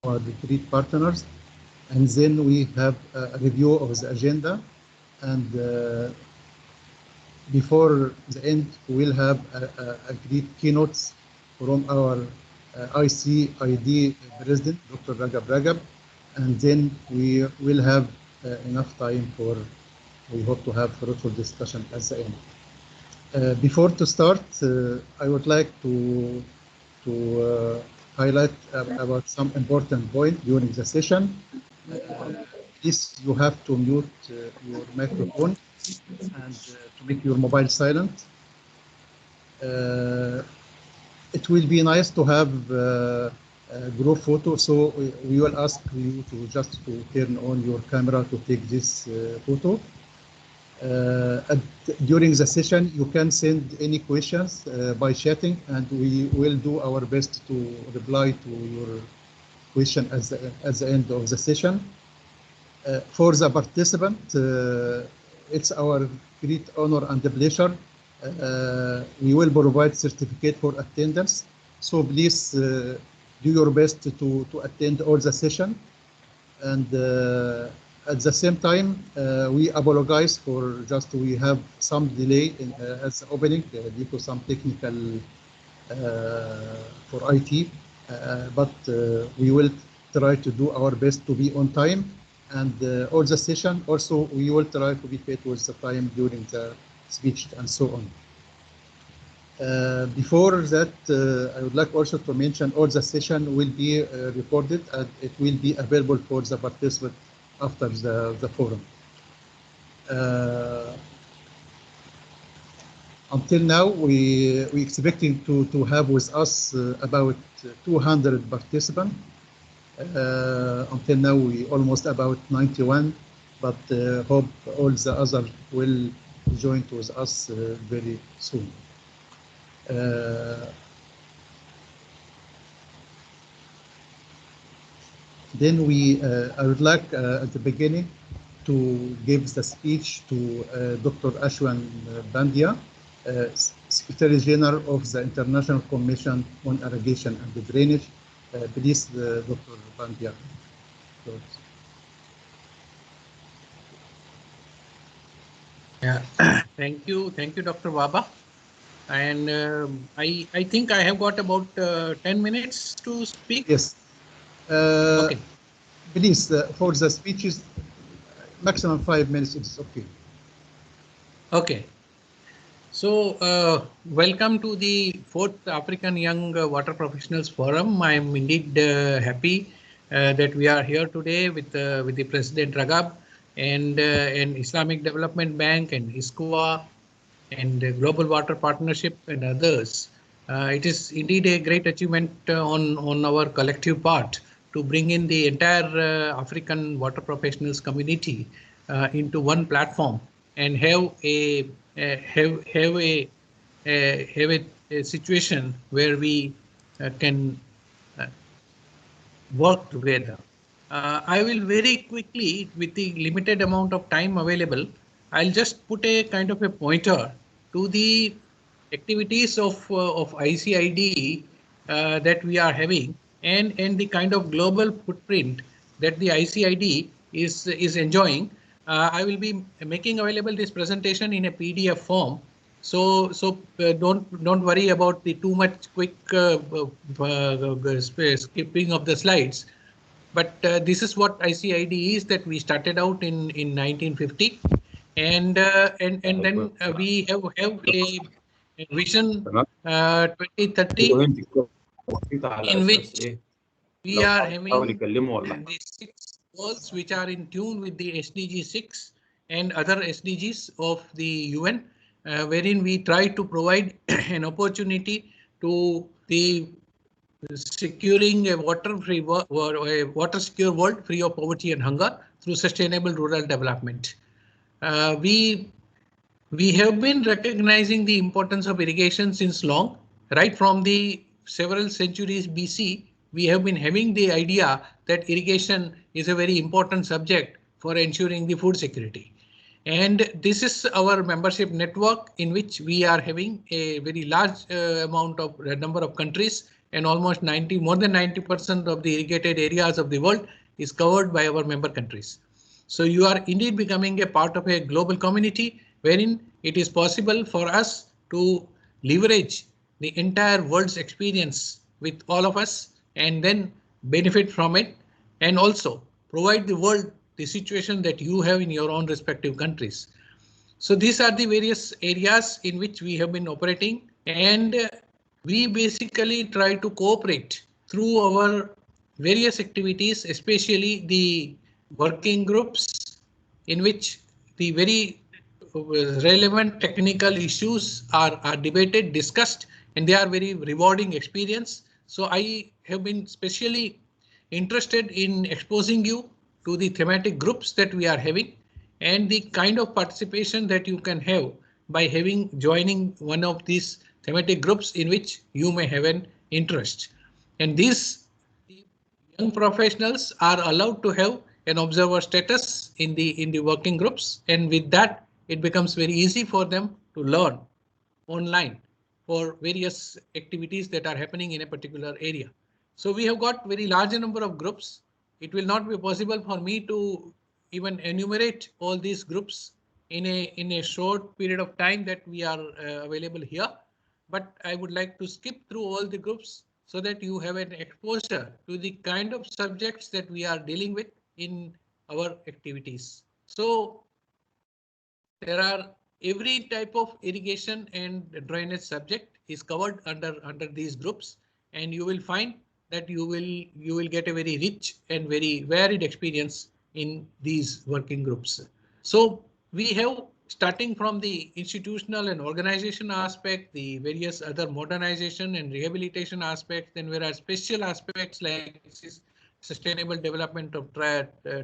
our retreat partners, and then we have a review of the agenda, and before the end, we'll have a great keynotes from our ICID President, Dr. Ragab Ragab, and then we will have enough time for, we hope to have fruitful discussion at the end. Before to start, I would like to highlight about some important point during the session. Please, you have to mute your microphone and to make your mobile silent. It will be nice to have a group photo, so we will ask you to just to turn on your camera to take this photo. During the session, you can send any questions by chatting, and we will do our best to reply to your question at the end of the session. For the participant, it's our great honor and pleasure. We will provide certificate for attendance. So please do your best to attend all the session. And at the same time, we apologize for just we have some delay in as opening due to some technical for IT, but we will try to do our best to be on time. And all the session also we will try to be faithful with the time during the speech and so on. Before that, I would like also to mention all the session will be recorded and it will be available for the participant after the forum. Until now, we expecting to have with us about 200 participants. Until now, we almost about 91, but hope all the others will join with us very soon. Then I would like at the beginning to give the speech to Dr. Ashwan Bandia, Secretary General of the International Commission on Irrigation and Drainage. Please, Dr. Bandia. Yeah, thank you, Dr. Baba. And I think I have got about 10 minutes to speak. Yes. Okay. Please, for the speeches, maximum 5 minutes is okay. Okay. So, welcome to the 4th African Young Water Professionals Forum. I am indeed happy that we are here today with the President Ragab and Islamic Development Bank and ISCOA and Global Water Partnership and others. It is indeed a great achievement on our collective part to bring in the entire African water professionals community into one platform and have a situation where we can work together. I will very quickly, with the limited amount of time available, I'll just put a kind of a pointer to the activities of ICID that we are having and the kind of global footprint that the ICID is enjoying. I will be making available this presentation in a PDF form. So don't worry about the too much quick skipping of the slides. But this is what ICID is, that we started out in 1950, and then we have a vision 2030 in which we are having the 6 goals which are in tune with the SDG 6 and other SDGs of the UN, wherein we try to provide an opportunity to the securing a water-free, a water-secure world free of poverty and hunger through sustainable rural development. We have been recognizing the importance of irrigation since long, right from the several centuries BC. We have been having the idea that irrigation is a very important subject for ensuring the food security. And this is our membership network in which we are having a very large amount of number of countries, and almost more than 90% of the irrigated areas of the world is covered by our member countries. So you are indeed becoming a part of a global community wherein it is possible for us to leverage the entire world's experience with all of us and then benefit from it, and also provide the world the situation that you have in your own respective countries. So these are the various areas in which we have been operating, and we basically try to cooperate through our various activities, especially the working groups in which the very relevant technical issues are debated, discussed, and they are very rewarding experience. So I have been specially interested in exposing you to the thematic groups that we are having and the kind of participation that you can have by joining one of these thematic groups in which you may have an interest. And these young professionals are allowed to have an observer status in the working groups, and with that it becomes very easy for them to learn online for various activities that are happening in a particular area. So we have got very large number of groups. It will not be possible for me to even enumerate all these groups in a short period of time that we are available here. But I would like to skip through all the groups so that you have an exposure to the kind of subjects that we are dealing with in our activities. So there are every type of irrigation and drainage subject is covered under these groups, and you will find that you will get a very rich and very varied experience in these working groups. So we have, starting from the institutional and organization aspect, the various other modernization and rehabilitation aspects, then there are special aspects like sustainable development of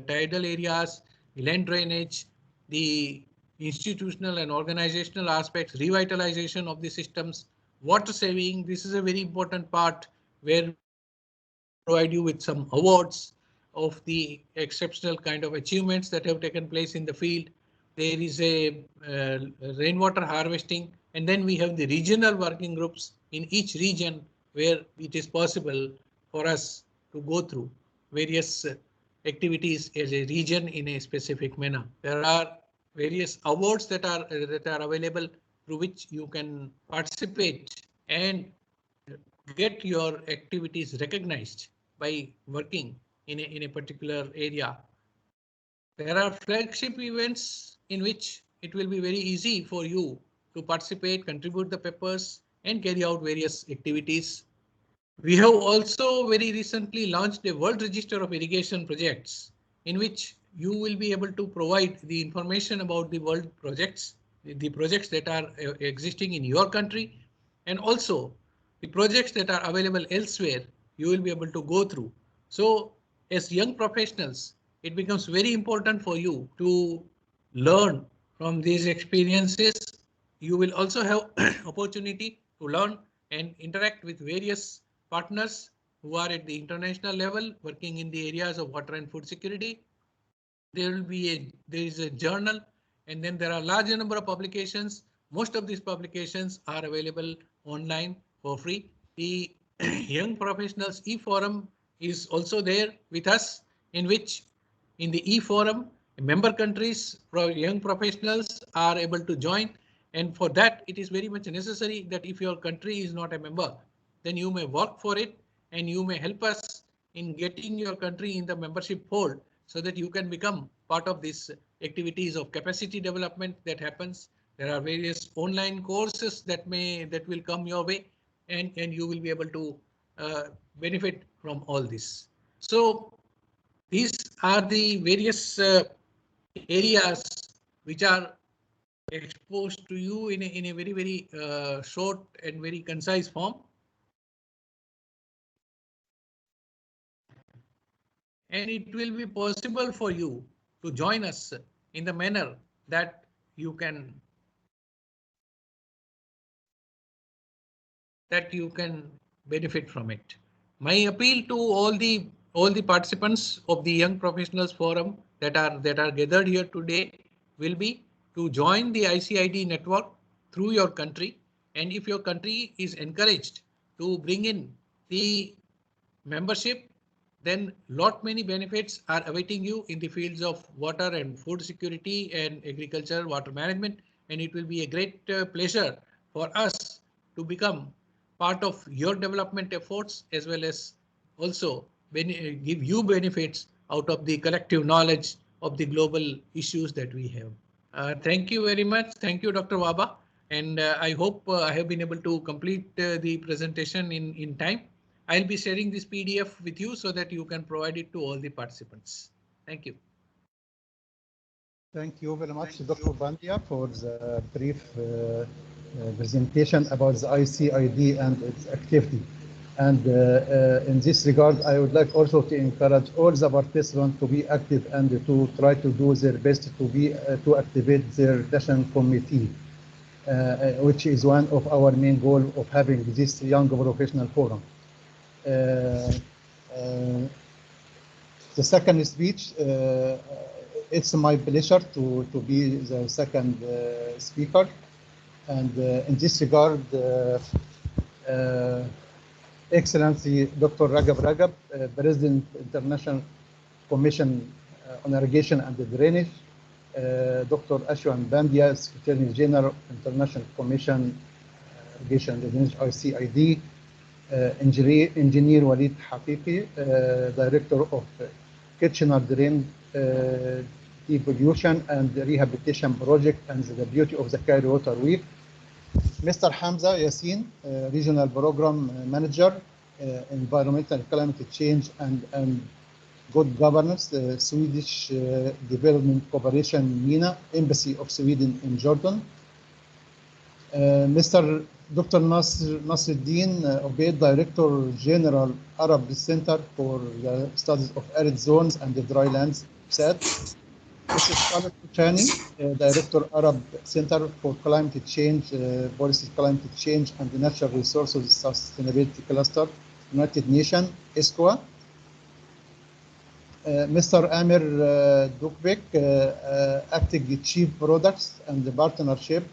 tidal areas, land drainage, the institutional and organizational aspects, revitalization of the systems, water saving. This is a very important part where provide you with some awards of the exceptional kind of achievements that have taken place in the field. There is a rainwater harvesting, and then we have the regional working groups in each region where it is possible for us to go through various activities as a region in a specific manner. There are various awards that are available through which you can participate and get your activities recognized by working in a particular area. There are flagship events in which it will be very easy for you to participate, contribute the papers, and carry out various activities. We have also very recently launched a World Register of Irrigation Projects in which you will be able to provide the information about the world projects, the projects that are existing in your country, and also the projects that are available elsewhere. You will be able to go through. So as young professionals, it becomes very important for you to learn from these experiences. You will also have opportunity to learn and interact with various partners who are at the international level working in the areas of water and food security. There is a journal, and then there are larger number of publications. Most of these publications are available online for free. The Young Professionals e-forum is also there with us, in which in the e-forum member countries, young professionals are able to join, and for that it is very much necessary that if your country is not a member, then you may work for it and you may help us in getting your country in the membership fold so that you can become part of these activities of capacity development that happens. There are various online courses that will come your way, and you will be able to benefit from all this. So these are the various areas which are exposed to you in a very short and very concise form. And it will be possible for you to join us in the manner that you can benefit from it. My appeal to all the participants of the Young Professionals Forum that are gathered here today will be to join the ICID network through your country. And if your country is encouraged to bring in the membership, then many benefits are awaiting you in the fields of water and food security and agriculture, water management. And it will be a great pleasure for us to become part of your development efforts, as well as also give you benefits out of the collective knowledge of the global issues that we have. Thank you very much. Thank you, Dr. Waba. And I hope I have been able to complete the presentation in time. I'll be sharing this PDF with you so that you can provide it to all the participants. Thank you. Thank you very much, Dr. Bandia, for the brief presentation about the ICID and its activity. And in this regard, I would like also to encourage all the participants to be active and to try to do their best to activate their national committee, which is one of our main goals of having this young professional forum. The second speech, it's my pleasure to be the second speaker. And in this regard, Excellency Dr. Raghav Raghav, President International Commission on Irrigation and Drainage, Dr. Ashwan Bandia, Secretary General International Commission Irrigation and Drainage, ICID, Engineer Walid Haqiqi, Director of Kitchener Drain Devolution and Rehabilitation Project and the Beauty of the Cairo Water Week, Mr. Hamza Yassin, Regional Program Manager, Environmental Climate Change and Good Governance, Swedish Development Cooperation, MENA, Embassy of Sweden in Jordan, Mr. Dr. Nasruddin Obaid, Director General Arab Center for the Studies of Arid Zones and the Drylands, SAD. Mrs. Khaled Kuchani, Director Arab Center for Climate Change, Policy Climate Change and the Natural Resources Sustainability Cluster, United Nations, ESCOA. Mr. Amir Dukbek, Acting Chief Products and the Partnership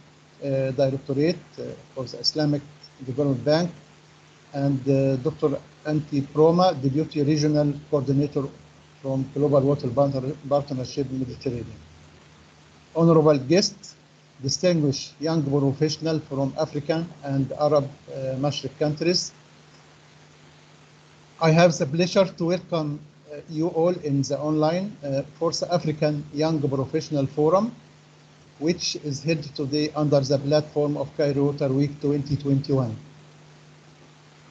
Directorate for the Islamic Development Bank, and Dr. Antti Proma, Deputy Regional Coordinator from Global Water Partnership Mediterranean. Honorable guests, distinguished young professionals from African and Arab Mashriq countries, I have the pleasure to welcome you all in the online Fourth African Young Professional Forum, which is held today under the platform of Cairo Water Week 2021.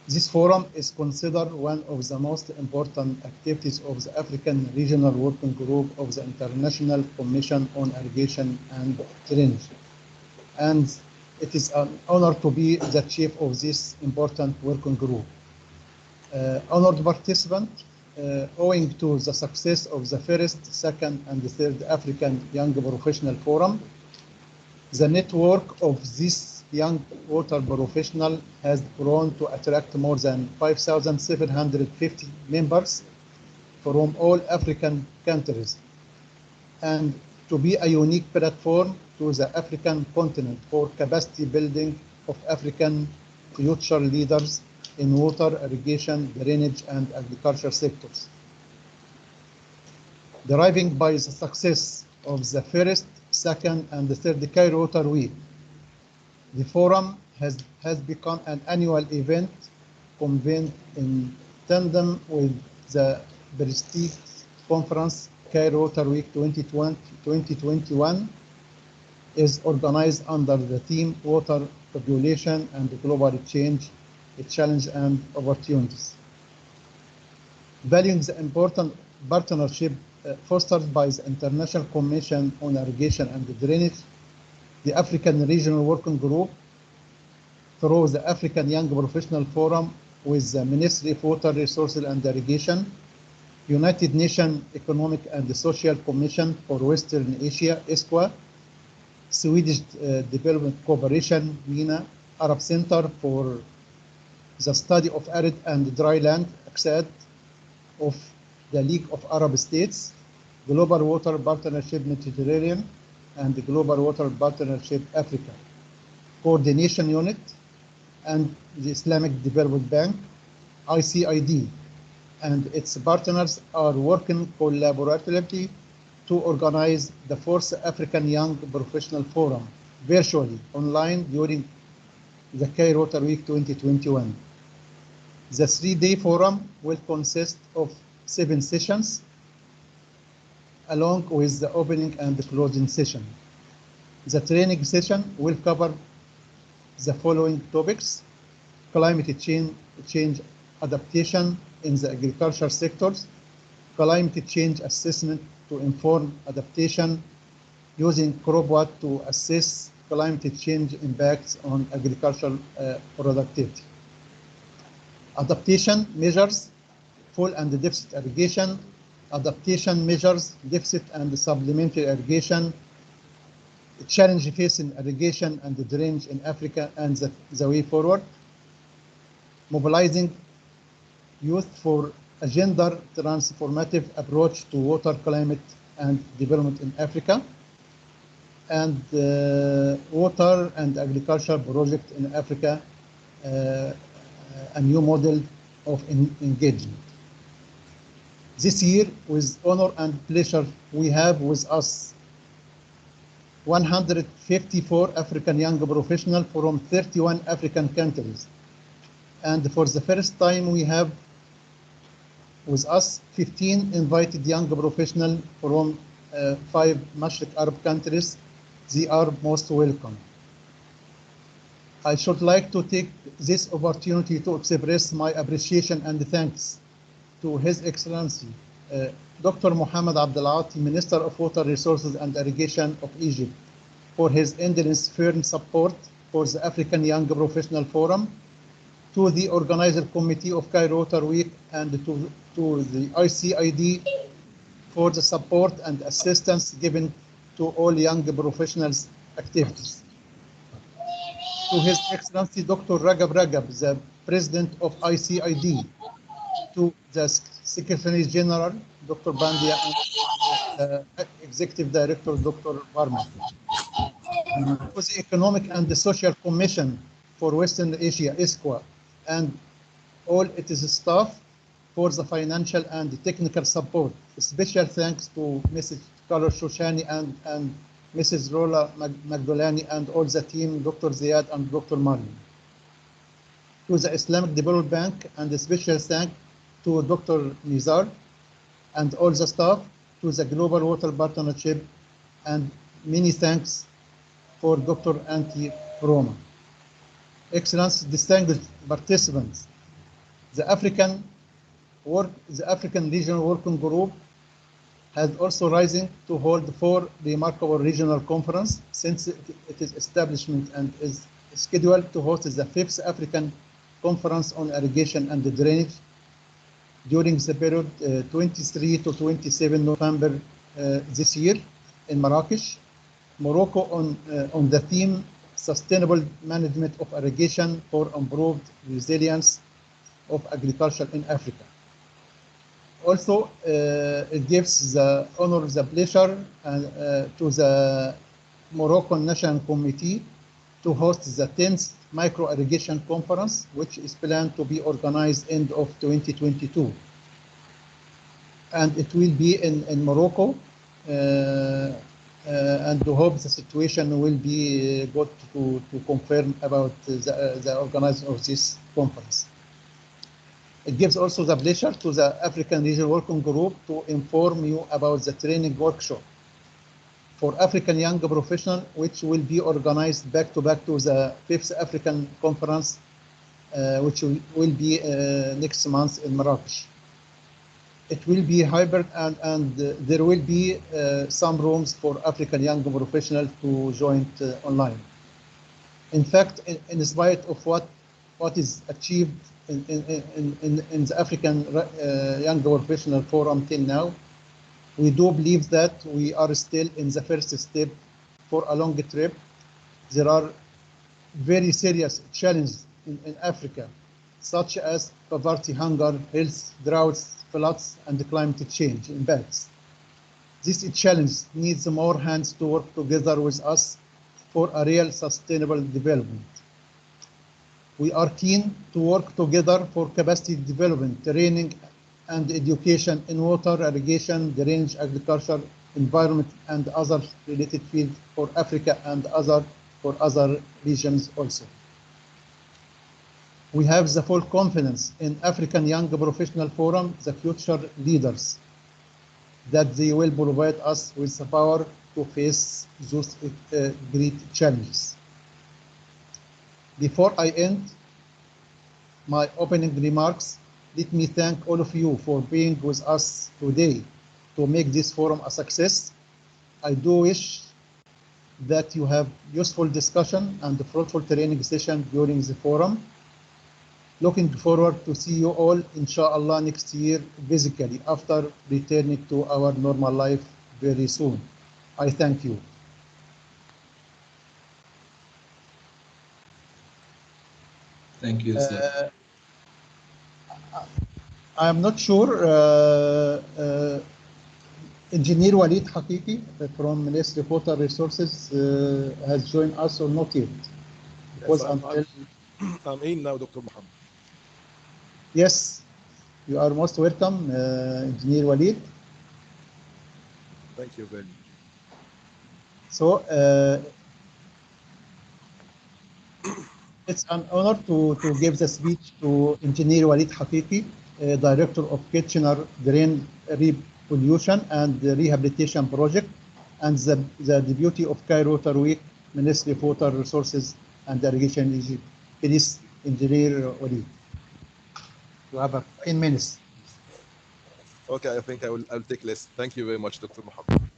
This forum is considered one of the most important activities of the African Regional Working Group of the International Commission on Irrigation and Drainage. And it is an honor to be the chief of this important working group. Honored participants, owing to the success of the first, second, and the third African Young Professional Forum, the network of this young water professional has grown to attract more than 5,750 members from all African countries, and to be a unique platform to the African continent for capacity building of African future leaders in water, irrigation, drainage, and agriculture sectors. Deriving by the success of the first, second, and the third Cairo Water Week, the forum has become an annual event convened in tandem with the Prestige Conference. Cairo Water Week 2021 is organized under the theme Water, Population, and Global Change, a Challenge and Opportunities. Valuing the important partnership fostered by the International Commission on Irrigation and Drainage, the African Regional Working Group, through the African Young Professional Forum with the Ministry of Water Resources and Irrigation, United Nations Economic and Social Commission for Western Asia, ESCOA, Swedish Development Cooperation, MENA, Arab Center for the Study of Arid and Dry Land, ACSAD, of the League of Arab States, Global Water Partnership Mediterranean, and the Global Water Partnership Africa Coordination Unit and the Islamic Development Bank, ICID, and its partners are working collaboratively to organize the 4th African Young Professional Forum virtually online during the Cairo Water Week 2021. The 3-day forum will consist of 7 sessions, along with the opening and the closing session. The training session will cover the following topics: climate change adaptation in the agriculture sectors, climate change assessment to inform adaptation, using CropWatt to assess climate change impacts on agricultural productivity, adaptation measures, full and deficit irrigation, adaptation measures, deficit and supplementary irrigation, challenge facing irrigation and drainage in Africa and the way forward, mobilizing youth for a gender transformative approach to water, climate, and development in Africa, and water and agriculture project in Africa, a new model of engagement. This year, with honor and pleasure, we have with us 154 African young professionals from 31 African countries. And for the first time, we have with us 15 invited young professionals from 5 Mashriq Arab countries. They are most welcome. I should like to take this opportunity to express my appreciation and thanks to His Excellency, Dr. Mohammed Abdel Aati, Minister of Water Resources and Irrigation of Egypt, for his endless firm support for the African Young Professional Forum, to the Organizer Committee of Cairo Water Week, and to the ICID for the support and assistance given to all young professionals' activities. To His Excellency Dr. Ragab Ragab, the President of ICID, to the Secretary General, Dr. Bandia, and Executive Director, Dr. Barma. To the Economic and the Social Commission for Western Asia, ESCWA, and all its staff for the financial and the technical support. Special thanks to Mrs. Carlos Shoshani and Mrs. Rola Magdolani and all the team, Dr. Ziad and Dr. Marlin. To the Islamic Development Bank, and a special thank to Dr. Nizar and all the staff, to the Global Water Partnership, and many thanks for Dr. Antti Roma. Excellencies, distinguished participants, the African Regional Working Group has also risen to hold 4 remarkable regional conferences since its establishment, and is scheduled to host the 5th African Conference on Irrigation and Drainage during the period 23 to 27 November this year in Marrakesh, Morocco, on the theme Sustainable Management of Irrigation for Improved Resilience of Agriculture in Africa. Also, it gives the honor, the pleasure to the Moroccan National Committee to host the 10th Micro Irrigation Conference, which is planned to be organized end of 2022. And it will be in Morocco, and to hope the situation will be good to confirm about the organizing of this conference. It gives also the pleasure to the African Regional Working Group to inform you about the training workshop for African young professionals, which will be organized back-to-back to the 5th African Conference, which will be next month in Marrakesh. It will be hybrid, and there will be some rooms for African young professionals to join online. In fact, in spite of what is achieved in the African Young Professional Forum till now, we do believe that we are still in the first step for a long trip. There are very serious challenges in Africa, such as poverty, hunger, health, droughts, floods, and climate change impacts. This challenge needs more hands to work together with us for a real sustainable development. We are keen to work together for capacity development, training, and education in water, irrigation, drainage, agriculture, environment, and other related fields for Africa and for other regions also. We have the full confidence in African Young Professional Forum, the future leaders, that they will provide us with the power to face those great challenges. Before I end my opening remarks, let me thank all of you for being with us today to make this forum a success. I do wish that you have useful discussion and fruitful training session during the forum. Looking forward to see you all, inshallah, next year physically after returning to our normal life very soon. I thank you. Thank you, sir. I am not sure. Engineer Walid Hakiki from Ministry of Water Resources has joined us or not yet? Yes, I'm in now, Dr. Muhammad. Yes, you are most welcome, Engineer Walid. Thank you very much. So it's an honor to give the speech to Engineer Walid Hakiki, Director of Kitchener Drain Repollution and Rehabilitation Project, and the Deputy of Cairo Water Week, Ministry of Water Resources and Irrigation Egypt. Please, Engineer Walid. You have 10 minutes. Okay, I think I'll take less. Thank you very much, Dr. Muhammad.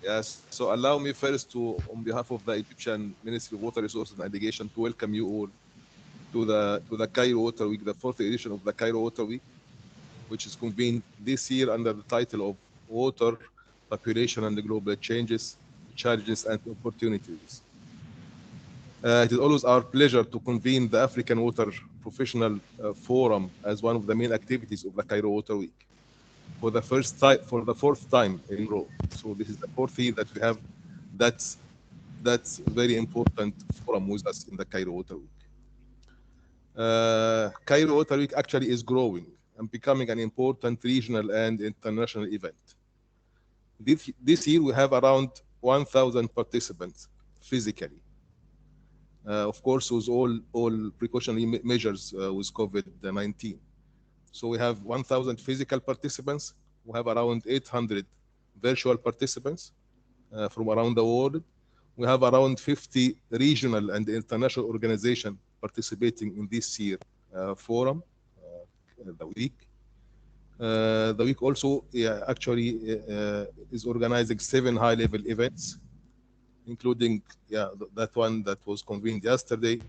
Yes, so allow me first to, on behalf of the Egyptian Ministry of Water Resources and Irrigation, to welcome you all to the Cairo Water Week, the 4th edition of the Cairo Water Week, which is convened this year under the title of Water, Population and the Global Changes, Challenges and Opportunities. It is always our pleasure to convene the African Water Professional Forum as one of the main activities of the Cairo Water Week for the fourth time in a row. So this is the 4th year that we have that's very important forum with us in the Cairo Water Week. Cairo Water Week actually is growing and becoming an important regional and international event. This year we have around 1,000 participants physically. Of course, with all precautionary measures with COVID-19. So we have 1,000 physical participants. We have around 800 virtual participants from around the world. We have around 50 regional and international organizations participating in this year forum, the week. The week also actually is organizing 7 high-level events, including that one that was convened yesterday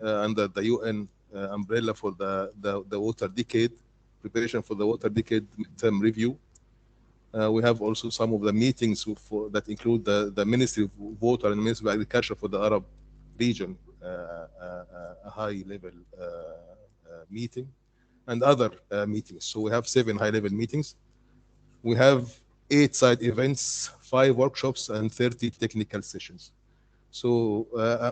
under the UN umbrella for the water decade, preparation for the water decade midterm review. We have also some of the meetings that include the Ministry of Water and the Ministry of Agriculture for the Arab region, a high-level meeting, and other meetings. So we have 7 high-level meetings. We have 8 side events, 5 workshops, and 30 technical sessions. So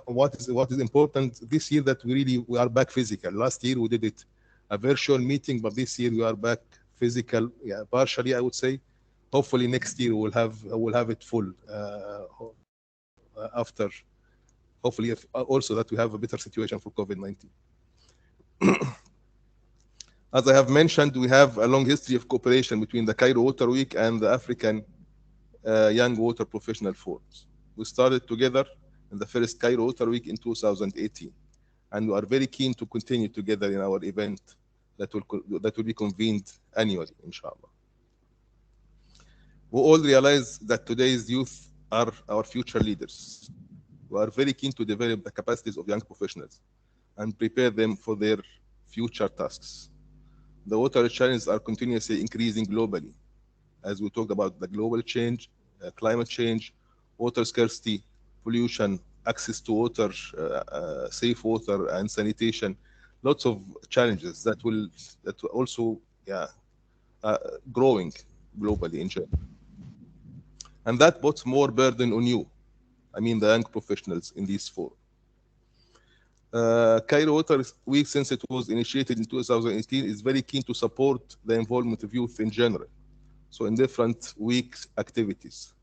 what is important this year that we are back physical. Last year we did it a virtual meeting, but this year we are back physical, partially I would say. Hopefully next year we'll have it full after. Hopefully also that we have a better situation for COVID-19. As I have mentioned, we have a long history of cooperation between the Cairo Water Week and the African Young Water Professional Forums. We started together in the first Cairo Water Week in 2018, and we are very keen to continue together in our event that will be convened annually, inshallah. We all realize that today's youth are our future leaders. We are very keen to develop the capacities of young professionals and prepare them for their future tasks. The water challenges are continuously increasing globally, as we talked about the global change, climate change, water scarcity, pollution, access to water, safe water, and sanitation. Lots of challenges that will also growing globally in general. And that puts more burden on you, I mean the young professionals in these four. Cairo Water Week, since it was initiated in 2018, is very keen to support the involvement of youth in general, so in different week activities.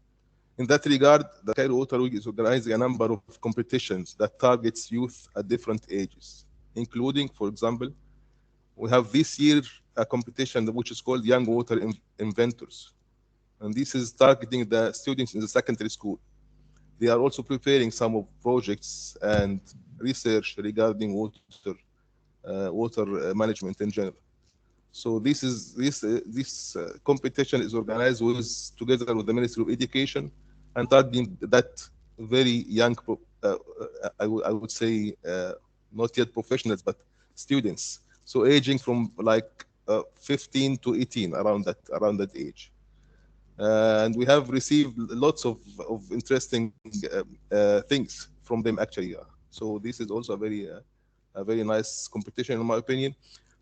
In that regard, the Cairo Water Week is organizing a number of competitions that targets youth at different ages, including, for example, we have this year a competition which is called Young Water Inventors. And this is targeting the students in the secondary school. They are also preparing some of projects and research regarding water management in general. So this competition is organized together with the Ministry of Education and targeting that very young, I would say, not yet professionals, but students. So aging from like 15 to 18, around that age. And we have received lots of interesting things from them actually. So this is also a very nice competition in my opinion.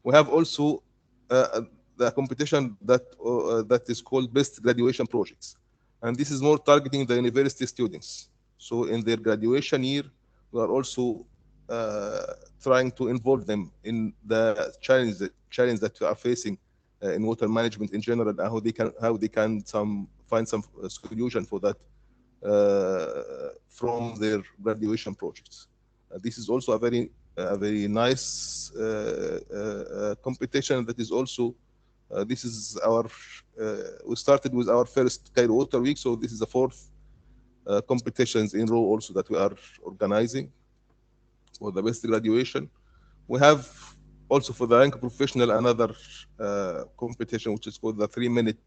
We have also the competition that is called Best Graduation Projects, and this is more targeting the university students. So in their graduation year, we are also trying to involve them in the challenge that we are facing in water management in general, and how they can find some solution for that from their graduation projects. This is also a very nice competition that is also this is our we started with our first Cairo Water Week, so this is the fourth competitions in row also that we are organizing for the best graduation. We have also for the young professional another competition which is called the 3-minute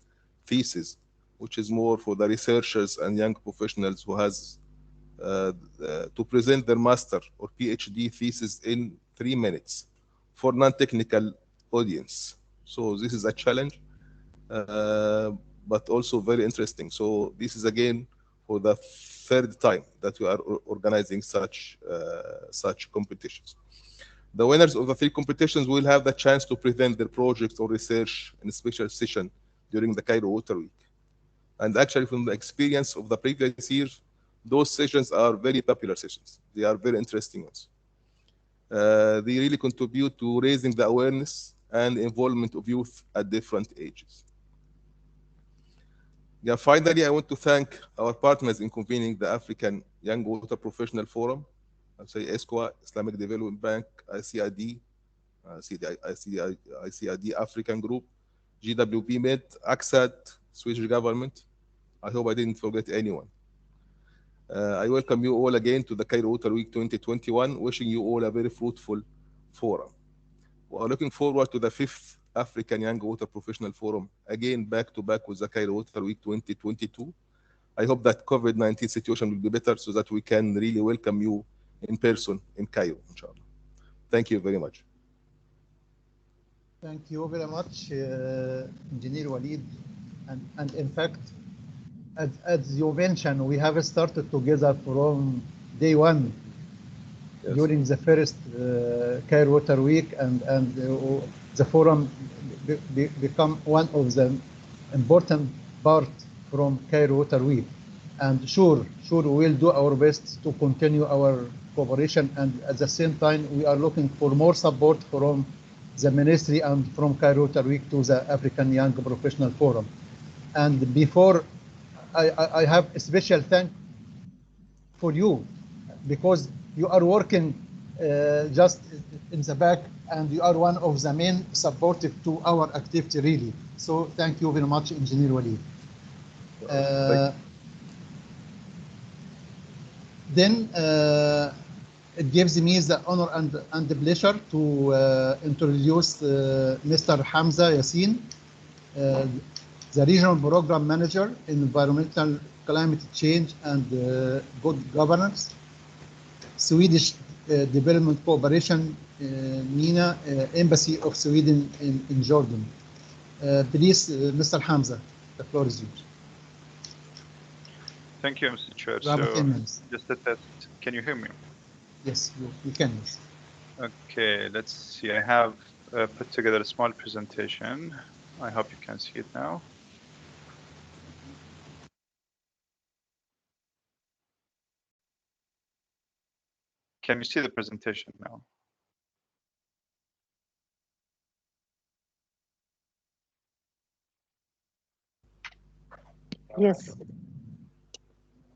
thesis, which is more for the researchers and young professionals who has to present their master or PhD thesis in 3 minutes for non-technical audience. So this is a challenge, but also very interesting. So this is again for the third time that we are organizing such competitions. The winners of the 3 competitions will have the chance to present their projects or research in a special session during the Cairo Water Week. And actually, from the experience of the previous years, those sessions are very popular sessions. They are very interesting ones. They really contribute to raising the awareness and involvement of youth at different ages. Yeah, finally, I want to thank our partners in convening the African Young Water Professional Forum. I'll say ESCWA, Islamic Development Bank, ICID, ICID African Group, GWP Med, ACSAD, Swedish government. I hope I didn't forget anyone. I welcome you all again to the Cairo Water Week 2021, wishing you all a very fruitful forum. We are looking forward to the 5th African Young Water Professional Forum, again back to back with the Cairo Water Week 2022. I hope that COVID-19 situation will be better so that we can really welcome you in person in Cairo, inshallah. Thank you very much. Thank you very much, Engineer Walid. And in fact, as you mentioned, we have started together from day one. Yes. During the first Cairo Water Week, and the forum become one of the important part from Cairo Water Week. And sure, we will do our best to continue our cooperation. And at the same time, we are looking for more support from the ministry and from Cairo Water Week to the African Young Professional Forum. And before, I have a special thank for you, because you are working just in the back, and you are one of the main supportive to our activity, really. So thank you very much, Engineer Walid. Then it gives me the honor and the pleasure to introduce Mr. Hamza Yassin, the Regional Program Manager in Environmental Climate Change and Good Governance, Swedish Development Cooperation, MENA, Embassy of Sweden in Jordan. Please, Mr. Hamza, the floor is yours. Thank you, Mr. Chair. So, just a test. Can you hear me? Yes, you can. Yes. Okay, let's see. I have put together a small presentation. I hope you can see it now. Can you see the presentation now? Yes.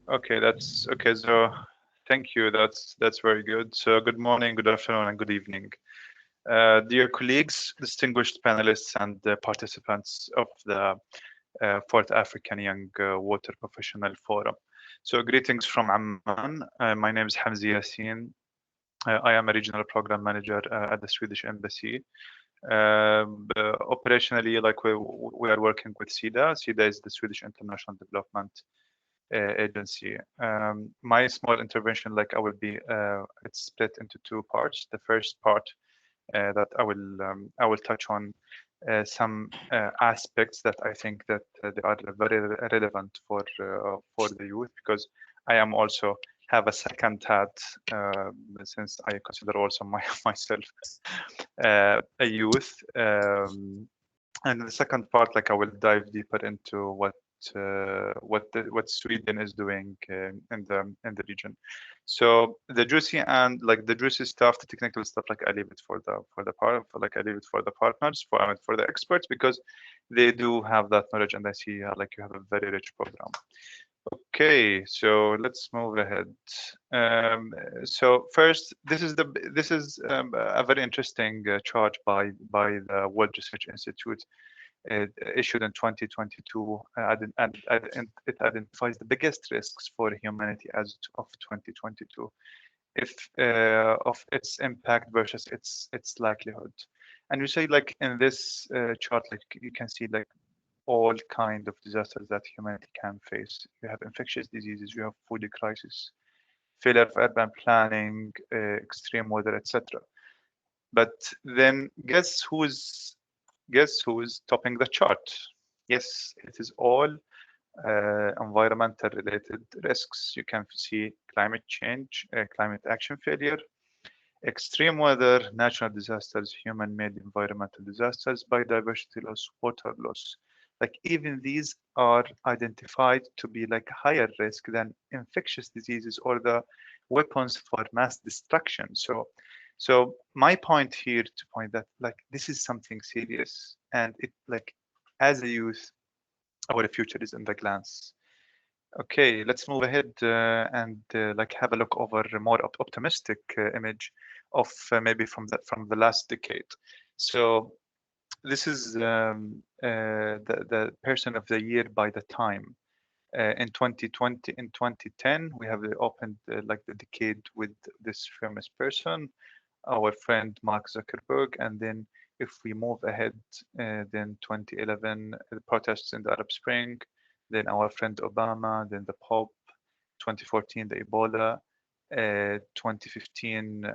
Okay, that's okay. So thank you. That's very good. So good morning, good afternoon, and good evening. Dear colleagues, distinguished panelists, and participants of the Fourth African Young Water Professional Forum. So greetings from Amman. My name is Hamzi Yassin. I am a regional program manager at the Swedish Embassy. Operationally, like we are working with SIDA. SIDA is the Swedish International Development Agency. My small intervention, like I will be, it's split into two parts. The first part that I will touch on some aspects that I think that they are very relevant for the youth, because I am also have a second hat since I consider also myself a youth. And the second part, like I will dive deeper into what Sweden is doing in the region. So the juicy and like the juicy stuff, the technical stuff, like I leave it for the partners, for the experts, because they do have that knowledge, and I see like you have a very rich program. Okay, so let's move ahead. So first, this is a very interesting chart by the World Research Institute. Issued in 2022, and it identifies the biggest risks for humanity as of 2022, of its impact versus its likelihood. And you say, like in this chart, like you can see like all kind of disasters that humanity can face. You have infectious diseases, you have food crisis, failure of urban planning, extreme weather, etc. But then guess who's topping the chart? Yes, it is all environmental related risks. You can see climate change, climate action failure, extreme weather, natural disasters, human-made environmental disasters, biodiversity loss, water loss. Like even these are identified to be like higher risk than infectious diseases or the weapons for mass destruction. So my point here to point that like this is something serious, and it like as a youth, our future is in the glance. Okay, let's move ahead and like have a look over a more optimistic image of maybe from the last decade. So this is the person of the year by the time. In 2020, in 2010, we have opened like the decade with this famous person, our friend Mark Zuckerberg, and then if we move ahead, then 2011, the protests in the Arab Spring, then our friend Obama, then the Pope, 2014, the Ebola, 2015,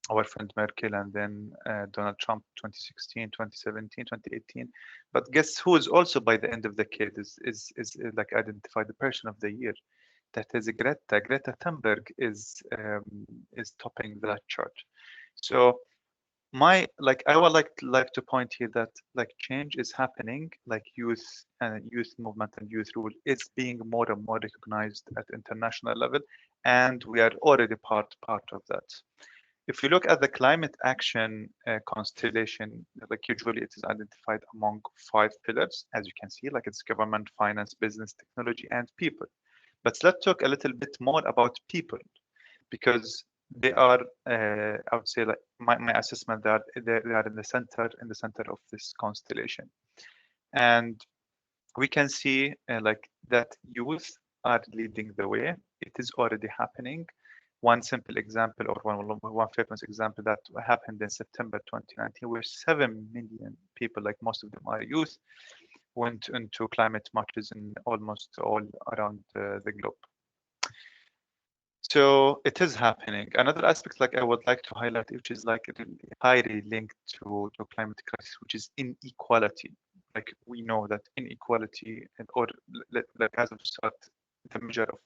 our friend Merkel, and then Donald Trump, 2016, 2017, 2018. But guess who is also by the end of the decade is like identified the person of the year? That is Greta. Greta Thunberg is topping that chart. So I would like to point here that like change is happening, like youth movement and youth rule is being more and more recognized at international level, and we are already part of that. If you look at the climate action constellation, like usually it is identified among 5 pillars, as you can see, like it's government, finance, business, technology, and people. But let's talk a little bit more about people, because they are, I would say, like my assessment that they are in the center of this constellation, and we can see like that youth are leading the way. It is already happening. One simple example, or one famous example that happened in September 2019, where 7 million people, like most of them are youth, went into climate marches in almost all around the globe. So it is happening. Another aspect, like I would like to highlight, which is like highly linked to climate crisis, which is inequality. Like we know that inequality, or like as of start, the measure of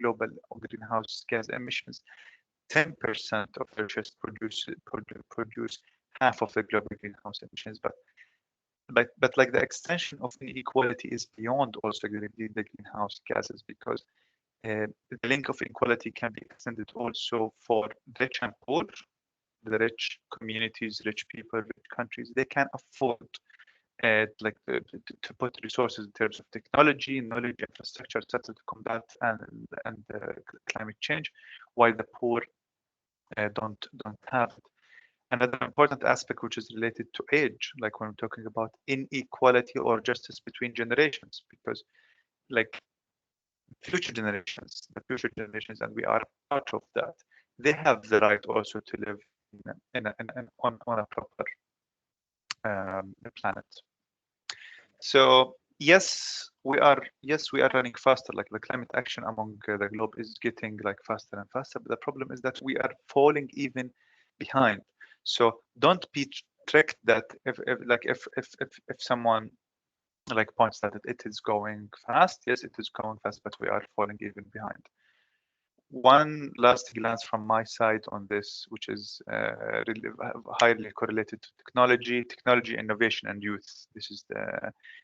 global greenhouse gas emissions, 10% of the richest produce half of the global greenhouse emissions. But like the extension of inequality is beyond also the greenhouse gases, because the link of equality can be extended also for rich and poor. The rich communities, rich people, rich countries, they can afford to put resources in terms of technology, knowledge, infrastructure, etc., to combat and climate change, while the poor don't have it. Another important aspect, which is related to age, like when we're talking about inequality or justice between generations, because like future generations, and we are part of that, they have the right also to live on a proper planet. So yes, we are running faster. Like the climate action among the globe is getting like faster and faster. But the problem is that we are falling even behind. So don't be tricked that if someone like points that it is going fast. Yes, it is going fast, but we are falling even behind. One last glance from my side on this, which is really highly correlated to technology, innovation, and youth. This is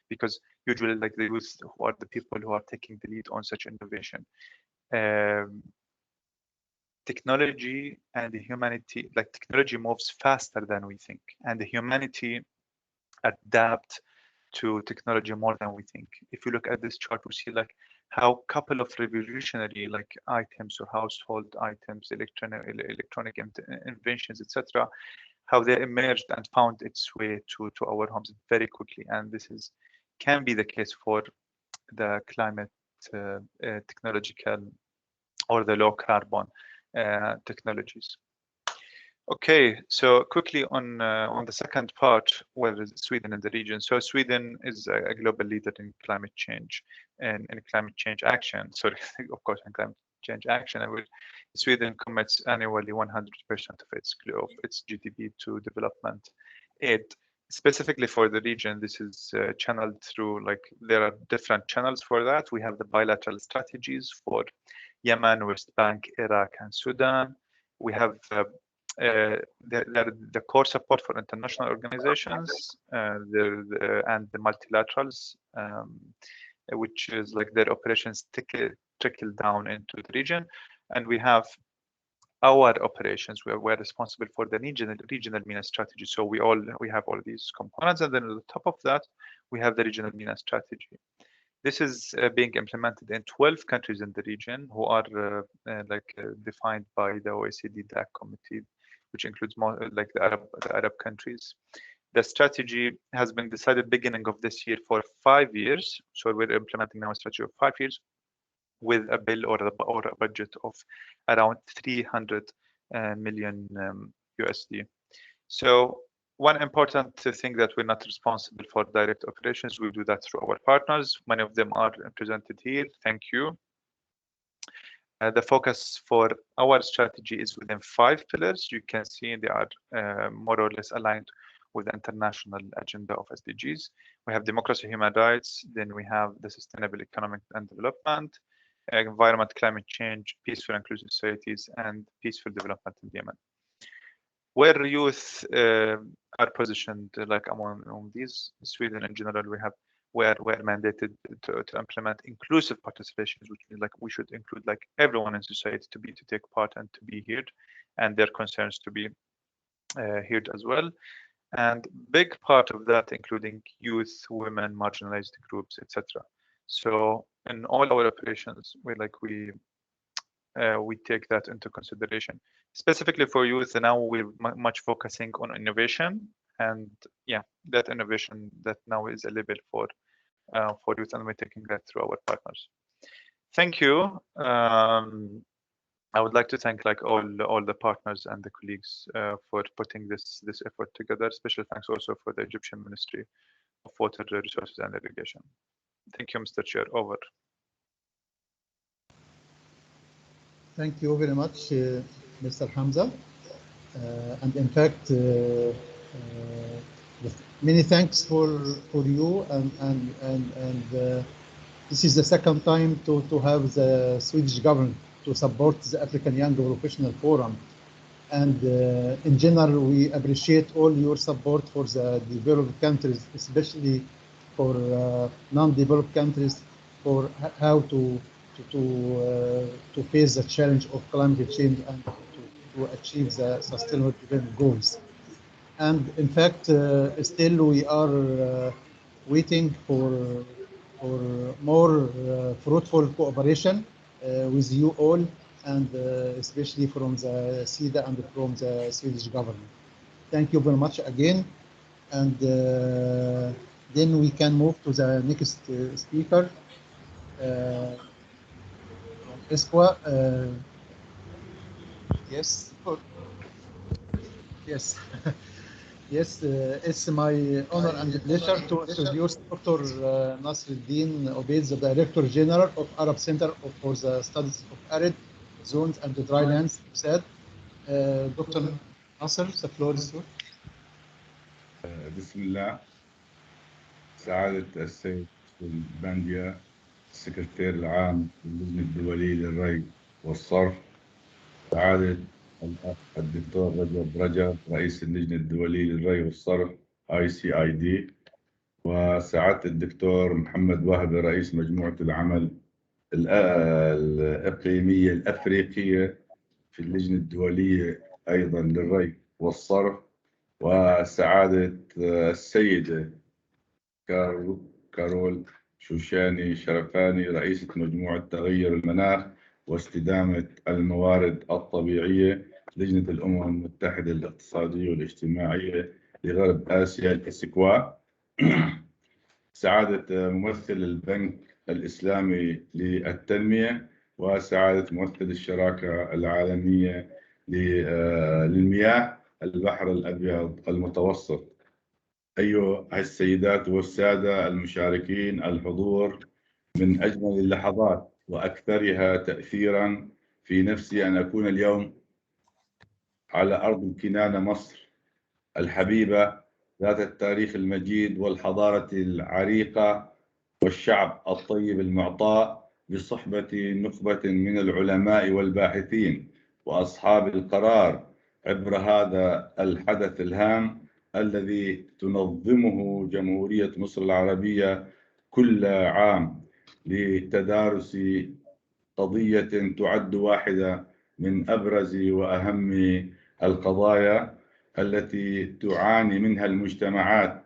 because usually like the youth who are the people who are taking the lead on such innovation. Technology and the humanity, like technology moves faster than we think, and the humanity adapt to technology more than we think. If you look at this chart, we see like how a couple of revolutionary like items or household items, electronic inventions, etc., how they emerged and found its way to our homes very quickly. And this can be the case for the climate technological or the low carbon technologies. Okay, so quickly on the second part, where is Sweden in the region? So Sweden is a global leader in climate change and in climate change action. Sorry, of course, in climate change action. And Sweden commits annually 100% of its GDP to development aid. Specifically for the region, this is channeled through, like, there are different channels for that. We have the bilateral strategies for Yemen, West Bank, Iraq, and Sudan. We have the core support for international organizations and the multilaterals, which is like their operations trickle down into the region. And we have our operations, we're responsible for the regional MENA strategy. So we have all these components, and then on the top of that, we have the regional MENA strategy. This is being implemented in 12 countries in the region who are defined by the OECD DAC committee, which includes more like the Arab countries. The strategy has been decided beginning of this year for 5 years. So we're implementing now a strategy of 5 years with a bill or a budget of around 300 million USD. So one important thing that we're not responsible for direct operations, we do that through our partners. Many of them are represented here. Thank you. The focus for our strategy is within 5 pillars. You can see they are more or less aligned with the international agenda of SDGs. We have democracy, human rights, then we have the sustainable economic and development, environment, climate change, peaceful inclusive societies, and peaceful development in Yemen. Where youth are positioned, like among these, Sweden in general, we're mandated to implement inclusive participations, which means like we should include like everyone in society to take part and to be heard, and their concerns to be heard as well. And big part of that, including youth, women, marginalized groups, etc. So in all our operations, we take that into consideration. Specifically for youth, now we're much focusing on innovation, and yeah, that innovation that now is available for youth, and we're taking that through our partners. Thank you. I would like to thank like all the partners and the colleagues for putting this effort together. Special thanks also for the Egyptian Ministry of Water Resources and Irrigation. Thank you, Mr. Chair. Over. Thank you very much, Mr. Hamza. And in fact, many thanks for you, and this is the second time to have the Swedish government to support the African Young Professional Forum. And in general, we appreciate all your support for the developed countries, especially for non-developed countries, for how to to face the challenge of climate change and to achieve the sustainable development goals. And in fact, still we are waiting for more fruitful cooperation with you all, and especially from the SIDA and from the Swedish government. Thank you very much again. And then we can move to the next speaker. Esqua. Yes. Yes. Yes, it's my honor and pleasure to introduce Dr. Nasruddin Obaid, the Director General of Arab Center for the Studies of Arid Zones and the Drylands, USAID. Dr. Nasser, the floor is yours. بسم الله. سعادة السيد البندية السكرتير العام للجنة الدولية للري والصرف، سعادة الأخ الدكتور رجب رئيس اللجنة الدولية للري والصرف ICID، وسعادة الدكتور محمد وهبي رئيس مجموعة العمل الإقليمية الأفريقية في اللجنة الدولية أيضا للري والصرف، وسعادة السيدة كارول شوشاني شرفاني رئيسة مجموعة تغير المناخ واستدامة الموارد الطبيعية لجنة الأمم المتحدة الاقتصادية والاجتماعية لغرب آسيا الإسكوا، سعادة ممثل البنك الإسلامي للتنمية، وسعادة ممثل الشراكة العالمية للمياه البحر الأبيض المتوسط. أيها السيدات والسادة المشاركين الحضور، من أجمل اللحظات وأكثرها تأثيراً في نفسي أن أكون اليوم على أرض الكنانة مصر الحبيبة ذات التاريخ المجيد والحضارة العريقة والشعب الطيب المعطاء بصحبة نخبة من العلماء والباحثين وأصحاب القرار عبر هذا الحدث الهام الذي تنظمه جمهورية مصر العربية كل عام لتدارس قضية تعد واحدة من أبرز وأهم القضايا التي تعاني منها المجتمعات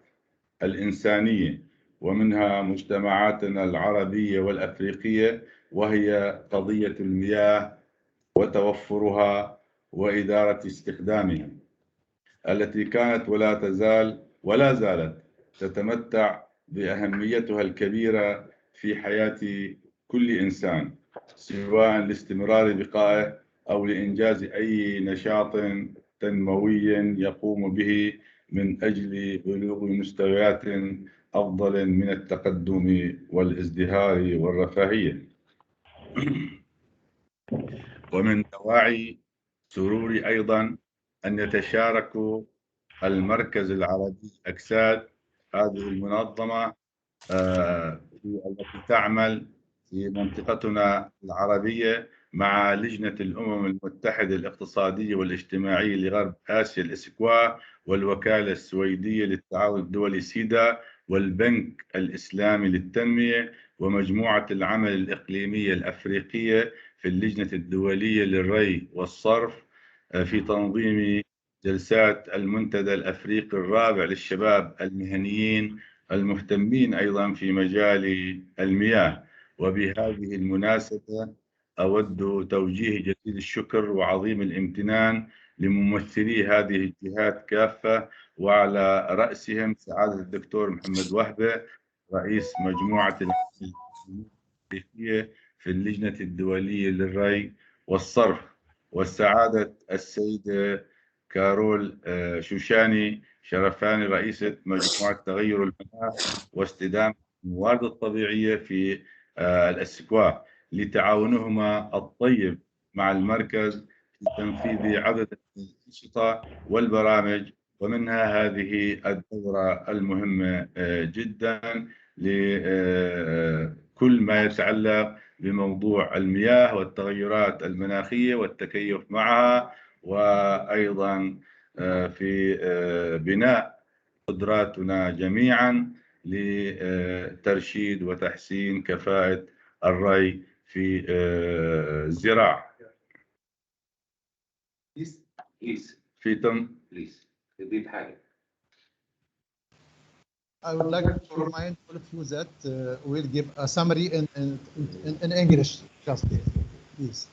الإنسانية ومنها مجتمعاتنا العربية والأفريقية، وهي قضية المياه وتوفرها وإدارة استخدامها، التي كانت ولا زالت تتمتع بأهميتها الكبيرة في حياة كل إنسان، سواء لاستمرار بقائه أو لإنجاز أي نشاط تنموي يقوم به من أجل بلوغ مستويات أفضل من التقدم والازدهار والرفاهية. ومن دواعي سروري أيضا أن يتشارك المركز العربي أكساد، هذه المنظمة التي تعمل في منطقتنا العربية مع لجنة الأمم المتحدة الاقتصادية والاجتماعية لغرب آسيا الإسكوا، والوكالة السويدية للتعاون الدولي سيدا، والبنك الإسلامي للتنمية، ومجموعة العمل الإقليمية الأفريقية في اللجنة الدولية للري والصرف في تنظيم جلسات المنتدى الأفريقي الرابع للشباب المهنيين المهتمين أيضا في مجال المياه. وبهذه المناسبة أود توجيه جزيل الشكر وعظيم الامتنان لممثلي هذه الجهات كافة، وعلى رأسهم سعادة الدكتور محمد وهبة رئيس مجموعة الأفريقية في اللجنة الدولية للري والصرف، والسعادة السيدة كارول شوشاني شرفاني رئيسة مجموعة تغير المناخ واستدامة الموارد الطبيعية في الإسكوا، لتعاونهما الطيب مع المركز في تنفيذ عدد من الأنشطة والبرامج، ومنها هذه الدورة المهمة جدا لكل ما يتعلق بموضوع المياه والتغيرات المناخية والتكيف معها، وأيضا في بناء قدراتنا جميعا لترشيد وتحسين كفاءة الري في الزراعة. في تضيف حاجة. I would like to remind all of you that we'll give a summary in English just here, please.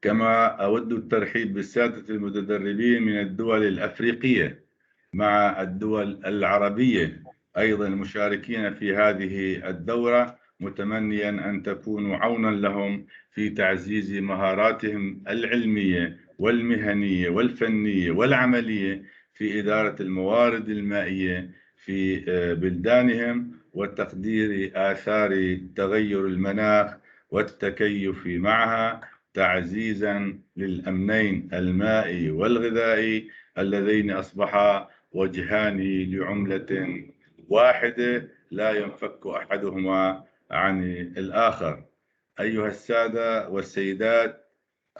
كما أود الترحيب بالسادة المتدربين من الدول الأفريقية مع الدول العربية أيضا المشاركين في هذه الدورة، متمنيا أن تكونوا عونا لهم في تعزيز مهاراتهم العلمية والمهنية والفنية والعملية في إدارة الموارد المائية في بلدانهم وتقدير آثار تغير المناخ والتكيف معها، تعزيزا للأمنين المائي والغذائي اللذين أصبحا وجهان لعملة واحدة لا ينفك أحدهما عن الآخر. أيها السادة والسيدات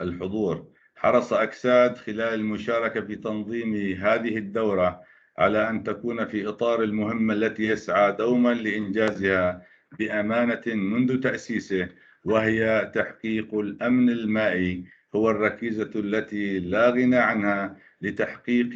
الحضور، حرص أكساد خلال المشاركة في تنظيم هذه الدورة على أن تكون في إطار المهمة التي يسعى دوما لإنجازها بأمانة منذ تأسيسه، وهي تحقيق الأمن المائي. هو الركيزة التي لا غنى عنها لتحقيق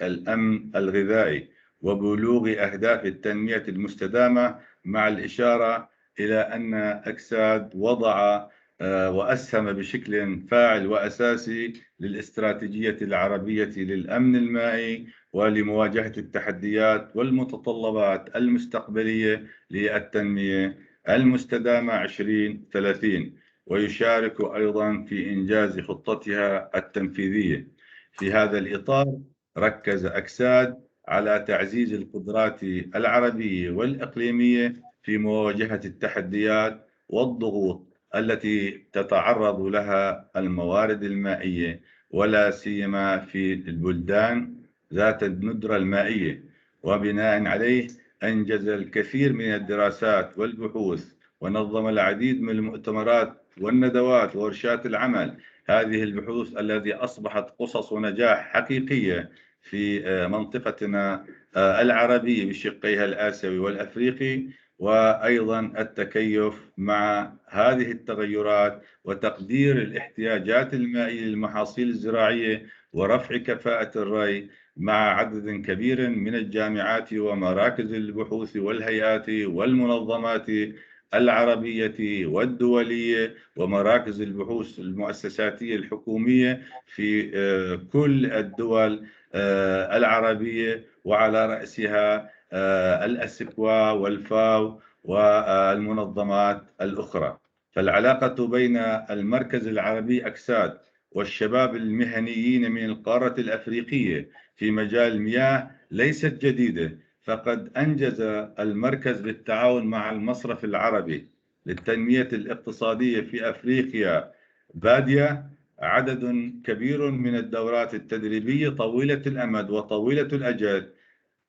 الأمن الغذائي وبلوغ أهداف التنمية المستدامة، مع الإشارة إلى أن أكساد وضع وأسهم بشكل فاعل وأساسي للاستراتيجية العربية للأمن المائي ولمواجهة التحديات والمتطلبات المستقبلية للتنمية المستدامة 2030، ويشارك أيضا في إنجاز خطتها التنفيذية. في هذا الإطار ركز أكساد على تعزيز القدرات العربية والإقليمية في مواجهة التحديات والضغوط التي تتعرض لها الموارد المائية، ولا سيما في البلدان ذات الندرة المائية. وبناء عليه أنجز الكثير من الدراسات والبحوث ونظم العديد من المؤتمرات والندوات وورشات العمل. هذه البحوث التي أصبحت قصص نجاح حقيقية في منطقتنا العربية بشقيها الآسيوي والأفريقي، وأيضا التكيف مع هذه التغيرات وتقدير الاحتياجات المائية للمحاصيل الزراعية ورفع كفاءة الري، مع عدد كبير من الجامعات ومراكز البحوث والهيئات والمنظمات العربية والدولية ومراكز البحوث المؤسساتية الحكومية في كل الدول العربية، وعلى رأسها الأسكوا والفاو والمنظمات الأخرى. فالعلاقة بين المركز العربي أكساد والشباب المهنيين من القارة الأفريقية في مجال المياه ليست جديدة، فقد أنجز المركز بالتعاون مع المصرف العربي للتنمية الاقتصادية في أفريقيا بادية عدد كبير من الدورات التدريبية طويلة الأمد وطويلة الأجل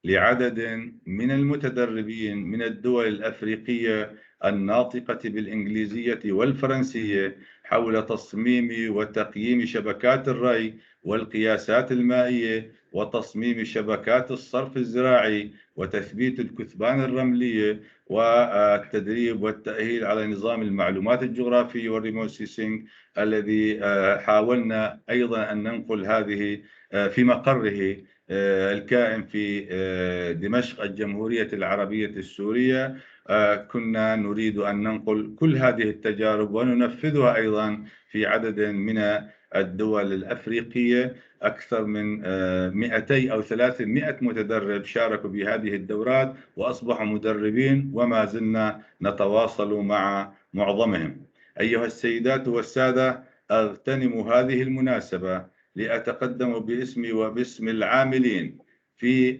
لعدد من المتدربين من الدول الأفريقية الناطقة بالإنجليزية والفرنسية حول تصميم وتقييم شبكات الري والقياسات المائية وتصميم شبكات الصرف الزراعي وتثبيت الكثبان الرملية والتدريب والتأهيل على نظام المعلومات الجغرافية والريموت سيسينج الذي حاولنا أيضا أن ننقل هذه في مقره الكائن في دمشق الجمهورية العربية السورية. كنا نريد أن ننقل كل هذه التجارب وننفذها أيضا في عدد من الدول الأفريقية. أكثر من 200 أو 300 متدرب شاركوا بهذه الدورات وأصبحوا مدربين، وما زلنا نتواصل مع معظمهم. أيها السيدات والسادة، أغتنم هذه المناسبة لأتقدم باسمي وباسم العاملين في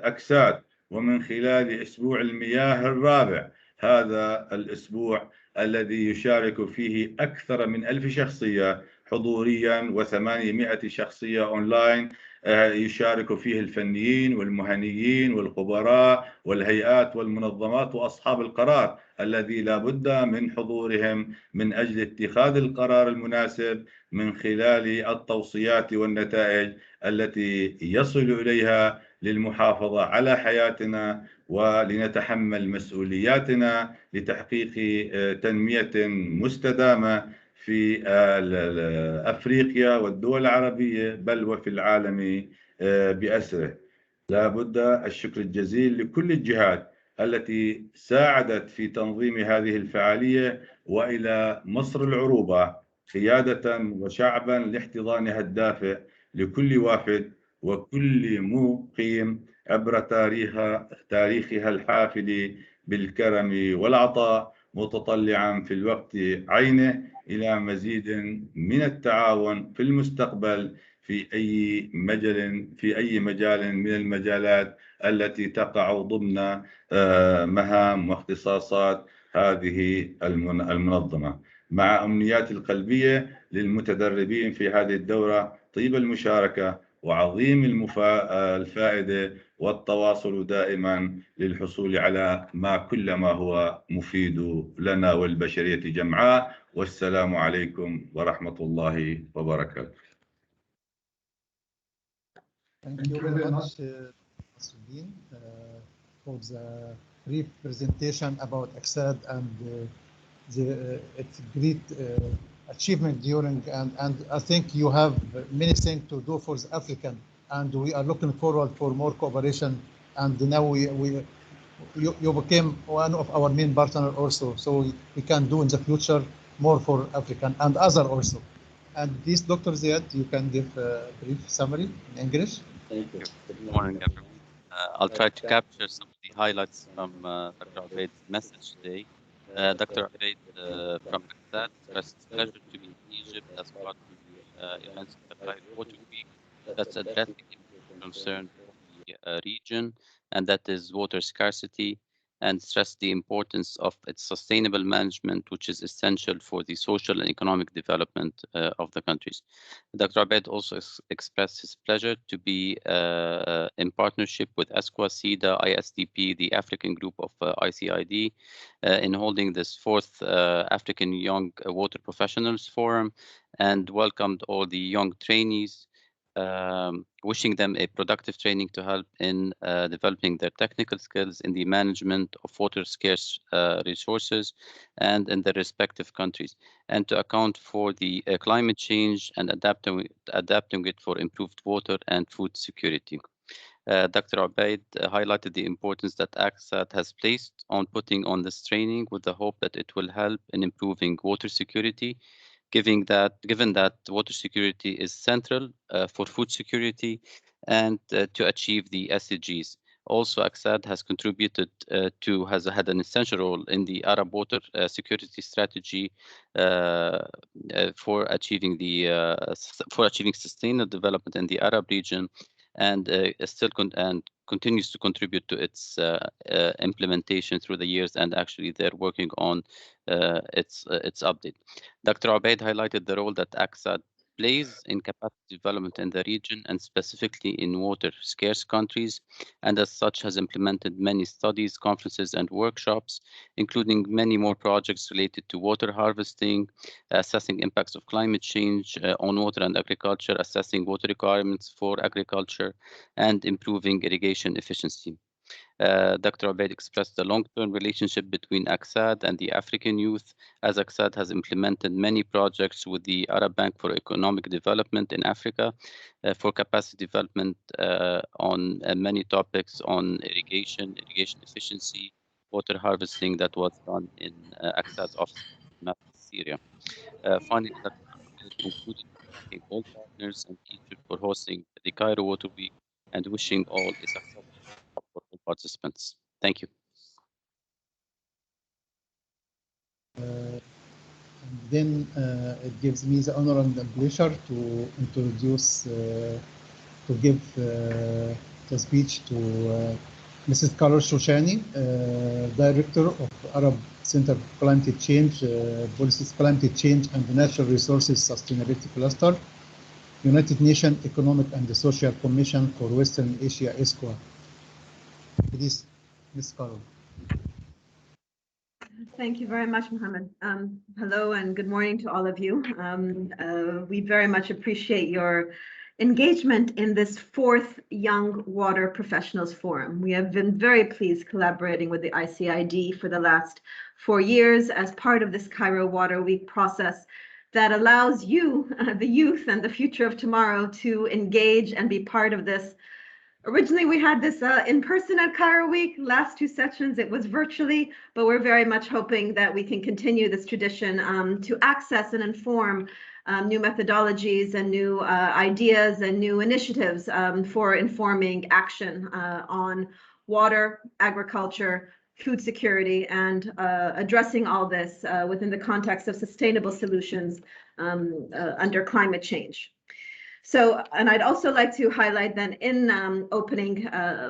أكساد ومن خلال أسبوع المياه الرابع، هذا الأسبوع الذي يشارك فيه أكثر من 1000 شخصية حضوريا و800 شخصية أونلاين، يشارك فيه الفنيين والمهنيين والخبراء والهيئات والمنظمات وأصحاب القرار الذي لا بد من حضورهم من أجل اتخاذ القرار المناسب من خلال التوصيات والنتائج التي يصل إليها للمحافظة على حياتنا ولنتحمل مسؤولياتنا لتحقيق تنمية مستدامة في أفريقيا والدول العربية بل وفي العالم بأسره. لا بد الشكر الجزيل لكل الجهات التي ساعدت في تنظيم هذه الفعالية، وإلى مصر العروبة قيادة وشعبا لاحتضانها الدافئ لكل وافد وكل مقيم عبر تاريخها الحافل بالكرم والعطاء، متطلعا في الوقت عينه إلى مزيد من التعاون في المستقبل في أي مجال من المجالات التي تقع ضمن مهام واختصاصات هذه المنظمة، مع أمنياتي القلبية للمتدربين في هذه الدورة طيب المشاركة وعظيم الفائدة والتواصل دائما للحصول على كل ما هو مفيد لنا والبشرية جمعاء. والسلام عليكم ورحمة الله وبركاته. Thank you very much, Nasruddin, for the brief presentation about ACSAD and its great achievement during, and I think you have many things to do for the African, and we are looking forward for more cooperation. And now you became one of our main partners also, so we can do in the future more for African and other also. And please, Dr. Ziad, you can give a brief summary in English. Thank you. Good morning, everyone. I'll try to capture some of the highlights from Dr. Ubaid's message today. Dr. Ubaid from ACSAD expressed his pleasure to be in Egypt as part of the events of the Cairo Water Week that's addressing the concern for the region, and that is water scarcity, and stressed the importance of its sustainable management, which is essential for the social and economic development of the countries. Dr. Ubaid also expressed his pleasure to be in partnership with ESCWA, SIDA, ISDP, the African group of ICID, in holding this 4th African Young Water Professionals Forum, and welcomed all the young trainees, wishing them a productive training to help in developing their technical skills in the management of water scarce resources and in their respective countries, and to account for the climate change and adapting it for improved water and food security. Dr. Ubaid highlighted the importance that ACSAD has placed on putting on this training with the hope that it will help in improving water security, given that water security is central for food security and to achieve the SDGs. Also, ACSAD has contributed has had an essential role in the Arab water security strategy for achieving sustainable development in the Arab region, and continues to contribute to its implementation through the years, and actually they're working on its update. Dr. Ubaid highlighted the role that ACSAD plays in capacity development in the region, and specifically in water scarce countries, and as such has implemented many studies, conferences, and workshops, including many more projects related to water harvesting, assessing impacts of climate change on water and agriculture, assessing water requirements for agriculture, and improving irrigation efficiency. Dr. Ubaid expressed the long-term relationship between ACSAD and the African youth, as ACSAD has implemented many projects with the Arab Bank for Economic Development in Africa for capacity development on many topics on irrigation efficiency, water harvesting, that was done in ACSAD's office in Syria. Finally, Dr. Ubaid concluded thanking all partners and Egypt for hosting the Cairo Water Week and wishing all a successful for all participants. Thank you. And then it gives me the honor and the pleasure to introduce, to give the speech to Mrs. Carol Shoshani, Director of Arab Center for Climate Change, Policies, Climate Change and Natural Resources Sustainability Cluster, United Nations Economic and Social Commission for Western Asia, ESCWA. Please, Ms. Carol. Thank you very much, Mohammed. Hello and good morning to all of you. We very much appreciate your engagement in this 4th Young Water Professionals Forum. We have been very pleased collaborating with the ICID for the last 4 years as part of this Cairo Water Week process that allows you, the youth and the future of tomorrow, to engage and be part of this. Originally, we had this in person at Cairo Week. Last 2 sessions, it was virtually, but we're very much hoping that we can continue this tradition to access and inform new methodologies and new ideas and new initiatives for informing action on water, agriculture, food security, and addressing all this within the context of sustainable solutions under climate change. So, and I'd also like to highlight then in opening,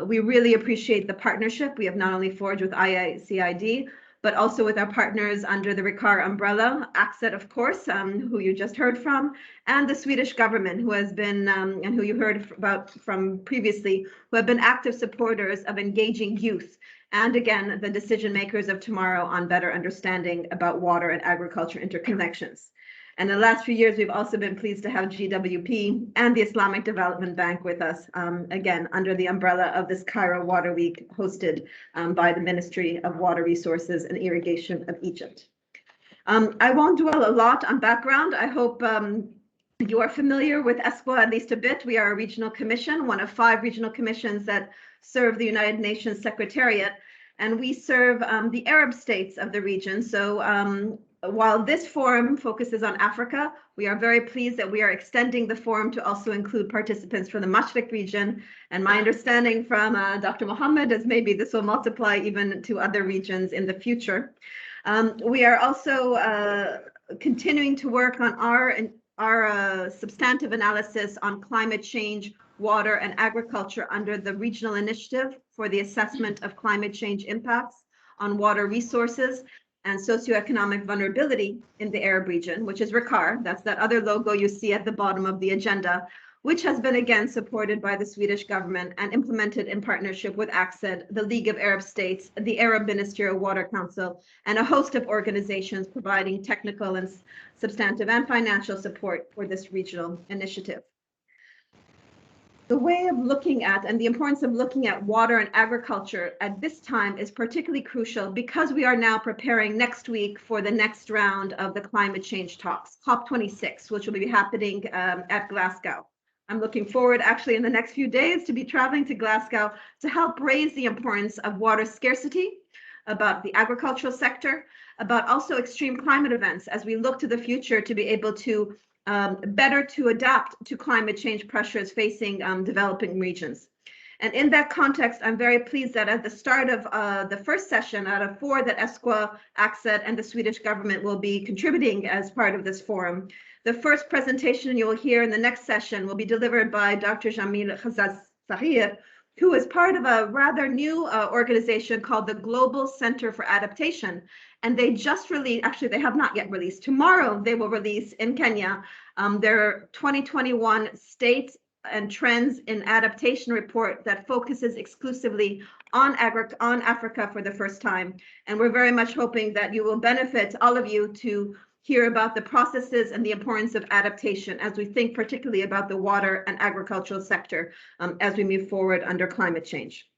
we really appreciate the partnership we have not only forged with ICID, but also with our partners under the RICAR umbrella, ACSET, of course, who you just heard from, and the Swedish government, who has been, and who you heard about from previously, who have been active supporters of engaging youth, and again, the decision makers of tomorrow on better understanding about water and agriculture interconnections. And in the last few years, we've also been pleased to have GWP and the Islamic Development Bank with us, again, under the umbrella of this Cairo Water Week hosted by the Ministry of Water Resources and Irrigation of Egypt. I won't dwell a lot on background. I hope you are familiar with ESCWA at least a bit. We are a regional commission, one of 5 regional commissions that serve the United Nations Secretariat, and we serve the Arab states of the region. So while this forum focuses on Africa, we are very pleased that we are extending the forum to also include participants from the Mashriq region. And my understanding from Dr. Mohammed is maybe this will multiply even to other regions in the future. We are also continuing to work on our substantive analysis on climate change, water, and agriculture under the Regional Initiative for the Assessment of Climate Change Impacts on Water Resources and Socioeconomic Vulnerability in the Arab region, which is RICAR. That's that other logo you see at the bottom of the agenda, which has been again supported by the Swedish government and implemented in partnership with ACSED, the League of Arab States, the Arab Ministerial Water Council, and a host of organizations providing technical and substantive and financial support for this regional initiative. The way of looking at and the importance of looking at water and agriculture at this time is particularly crucial because we are now preparing next week for the next round of the climate change talks, COP26, which will be happening at Glasgow. I'm looking forward actually in the next few days to be traveling to Glasgow to help raise the importance of water scarcity, about the agricultural sector, about also extreme climate events as we look to the future to be able to better to adapt to climate change pressures facing developing regions. And in that context, I'm very pleased that at the start of the first session out of 4 that ESCWA, ACSED, and the Swedish government will be contributing as part of this forum, the first presentation you will hear in the next session will be delivered by Dr. Jamil Khazaz-Sahir, who is part of a rather new organization called the Global Center for Adaptation. And they just released, actually they have not yet released, tomorrow they will release in Kenya their 2021 State and Trends in Adaptation report that focuses exclusively on Africa for the first time. And we're very much hoping that you will benefit, all of you, to hear about the processes and the importance of adaptation as we think particularly about the water and agricultural sector as we move forward under climate change.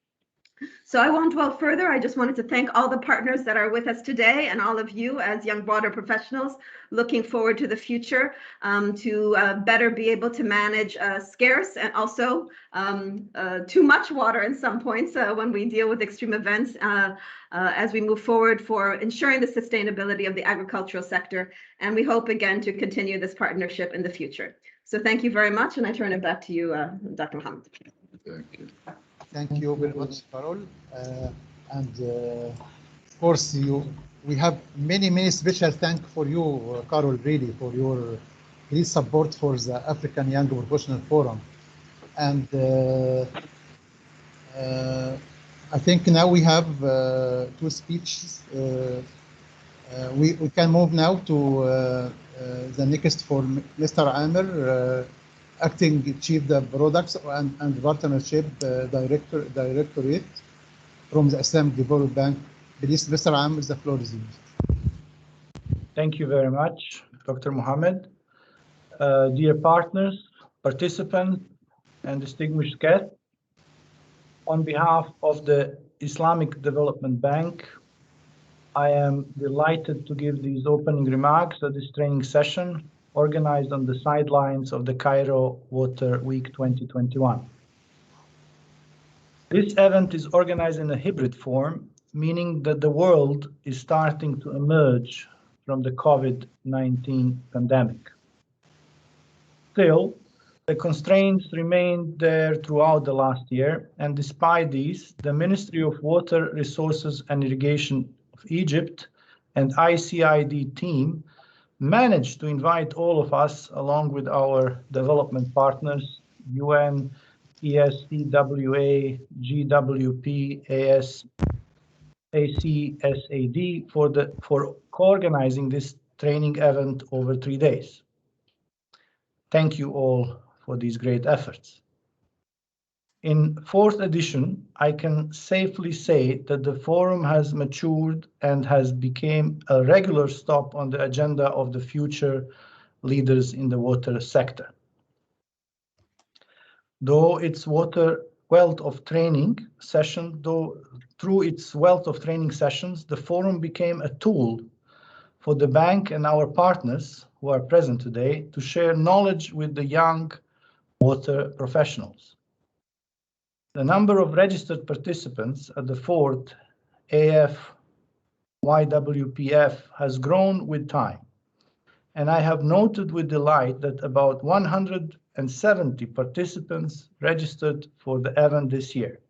So I won't dwell further. I just wanted to thank all the partners that are with us today and all of you as young water professionals looking forward to the future to better be able to manage scarce and also too much water in some points when we deal with extreme events as we move forward for ensuring the sustainability of the agricultural sector. And we hope again to continue this partnership in the future. So thank you very much. And I turn it back to you, Dr. Mohammed. Thank you. Thank you very much, Carol. Of course, we have many special thanks for you, Carol, really, for your support for the African Young Professional Forum. And I think now we have 2 speeches. We can move now to the next for Mr. Amir, Acting Chief the Products and Partnership Directorate from the Islamic Development Bank. Please, Mr. Amir, the floor is yours. Thank you very much, Dr. Mohammed. Dear partners, participants, and distinguished guests. On behalf of the Islamic Development Bank, I am delighted to give these opening remarks at this training session organized on the sidelines of the Cairo Water Week 2021. This event is organized in a hybrid form, meaning that the world is starting to emerge from the COVID-19 pandemic. Still, the constraints remained there throughout the last year, and despite these, the Ministry of Water, Resources and Irrigation of Egypt and ICID team managed to invite all of us, along with our development partners, UN, ESCWA, GWP, ACSAD, for co-organizing this training event over 3 days. Thank you all for these great efforts. In 4th edition, I can safely say that the forum has matured and has become a regular stop on the agenda of the future leaders in the water sector. Through its wealth of training sessions, the forum became a tool for the bank and our partners who are present today to share knowledge with the young water professionals. The number of registered participants at the 4th AF-YWPF has grown with time, and I have noted with delight that about 170 participants registered for the event this year.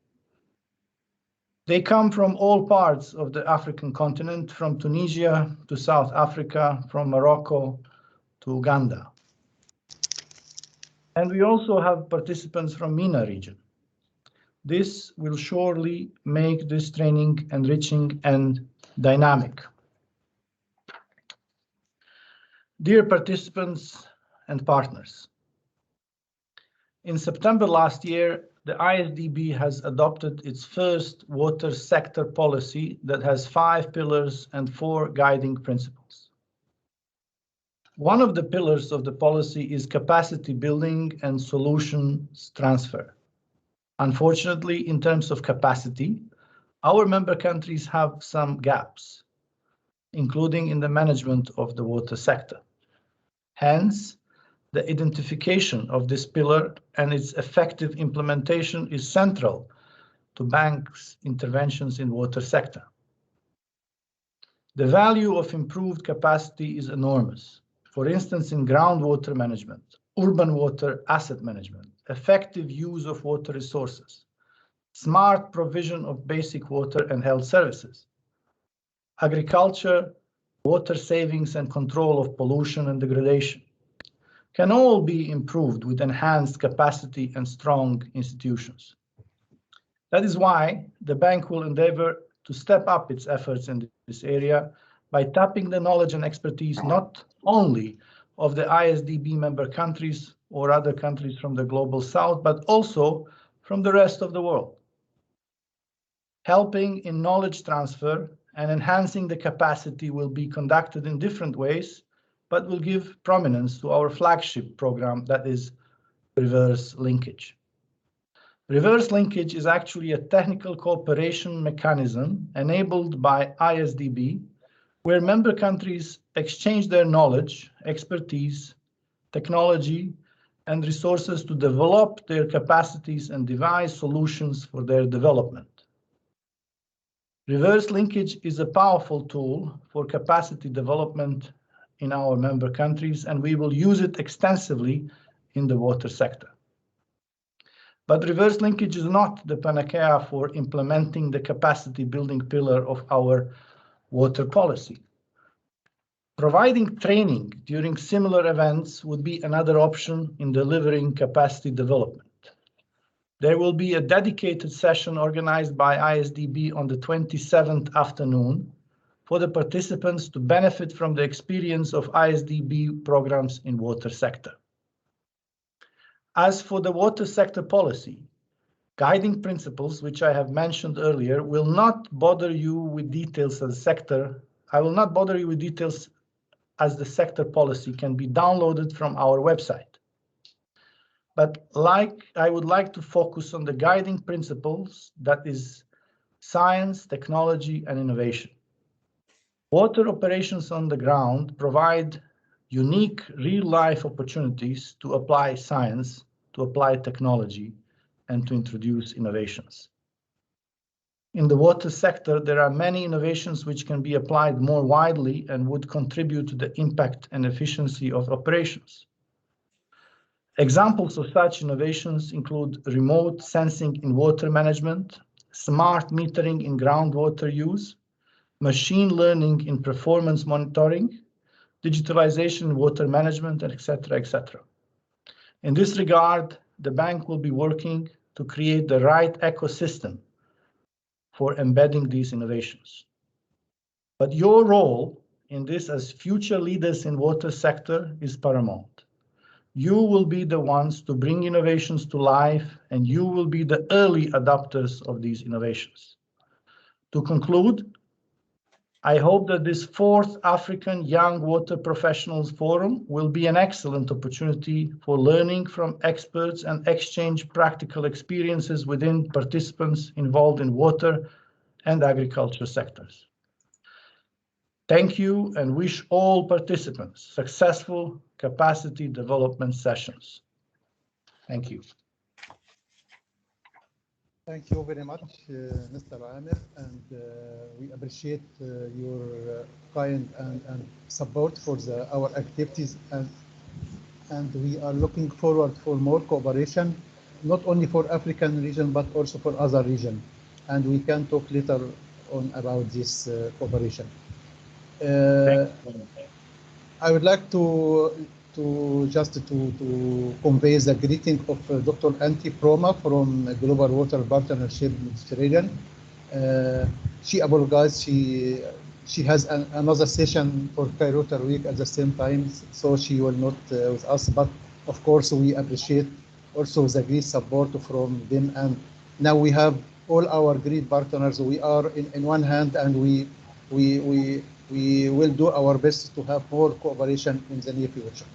They come from all parts of the African continent, from Tunisia to South Africa, from Morocco to Uganda. And we also have participants from MENA region. This will surely make this training enriching and dynamic. Dear participants and partners, in September last year, the ISDB has adopted its first water sector policy that has 5 pillars and 4 guiding principles. One of the pillars of the policy is capacity building and solutions transfer. Unfortunately, in terms of capacity, our member countries have some gaps, including in the management of the water sector. Hence, the identification of this pillar and its effective implementation is central to banks' interventions in water sector. The value of improved capacity is enormous. For instance, in groundwater management, urban water asset management, effective use of water resources, smart provision of basic water and health services, agriculture, water savings and control of pollution and degradation, can all be improved with enhanced capacity and strong institutions. That is why the bank will endeavor to step up its efforts in this area by tapping the knowledge and expertise not only of the ISDB member countries or other countries from the Global South, but also from the rest of the world. Helping in knowledge transfer and enhancing the capacity will be conducted in different ways, but will give prominence to our flagship program, that is reverse linkage. Reverse linkage is actually a technical cooperation mechanism enabled by ISDB, where member countries exchange their knowledge, expertise, technology, and resources to develop their capacities and devise solutions for their development. Reverse linkage is a powerful tool for capacity development in our member countries, and we will use it extensively in the water sector. But reverse linkage is not the panacea for implementing the capacity building pillar of our water policy. Providing training during similar events would be another option in delivering capacity development. There will be a dedicated session organized by ISDB on the 27th afternoon for the participants to benefit from the experience of ISDB programs in water sector. As for the water sector policy, guiding principles, which I have mentioned earlier, will not bother you with details as sector. I will not bother you with details as the sector policy can be downloaded from our website. But I would like to focus on the guiding principles, that is science, technology, and innovation. Water operations on the ground provide unique real-life opportunities to apply science, to apply technology, and to introduce innovations. In the water sector, there are many innovations which can be applied more widely and would contribute to the impact and efficiency of operations. Examples of such innovations include remote sensing in water management, smart metering in groundwater use, machine learning in performance monitoring, digitalization in water management, etc., etc. In this regard, the bank will be working to create the right ecosystem for embedding these innovations. But your role in this as future leaders in water sector is paramount. You will be the ones to bring innovations to life, and you will be the early adopters of these innovations. To conclude, I hope that this 4th African Young Water Professionals Forum will be an excellent opportunity for learning from experts and exchange practical experiences within participants involved in water and agriculture sectors. Thank you, and wish all participants successful capacity development sessions. Thank you. Thank you very much, Mr. Amir, and we appreciate your kind and support for our activities, and we are looking forward for more cooperation, not only for African region, but also for other region. And we can talk later on about this cooperation. I would like to convey the greeting of Dr. Antti Proma from Global Water Partnership Mediterranean. She apologized. She has another session for Kairouter Week at the same time, so she will not with us. But of course, we appreciate also the great support from them. And now we have all our great partners. We are in one hand, and we will do our best to have more cooperation in the near future.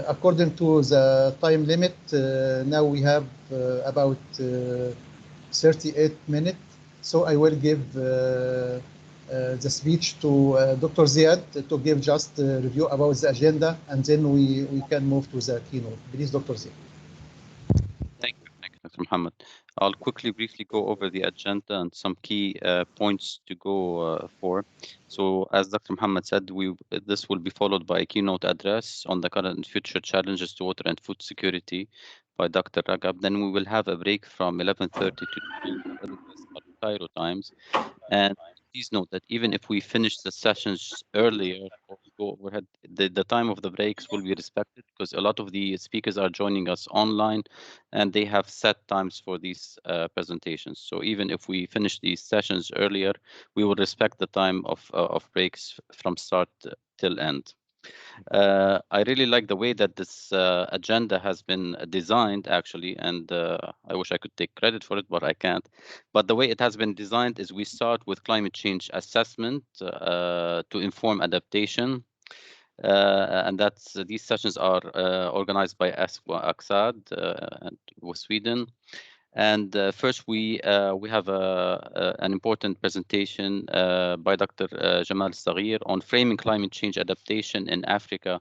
According to the time limit, now we have about 38 minutes. So I will give the speech to Dr. Ziad to give just a review about the agenda, and then we can move to the keynote. Please, Dr. Ziad. Thank you, Dr. Mohammed. I'll briefly go over the agenda and some key points to go for. So, as Dr. Mohammed said, this will be followed by a keynote address on the current and future challenges to water and food security by Dr. Ragab. Then we will have a break from 11:30 to 2 Cairo times. And please note that even if we finish the sessions earlier or go overhead, the time of the breaks will be respected, because a lot of the speakers are joining us online and they have set times for these presentations. So even if we finish these sessions earlier, we will respect the time of breaks from start till end. I really like the way that this agenda has been designed, actually, and I wish I could take credit for it, but I can't. But the way it has been designed is we start with climate change assessment to inform adaptation. And these sessions are organized by AXAD with Sweden. And first, we have an important presentation by Dr. Jamal Saghir on framing climate change adaptation in Africa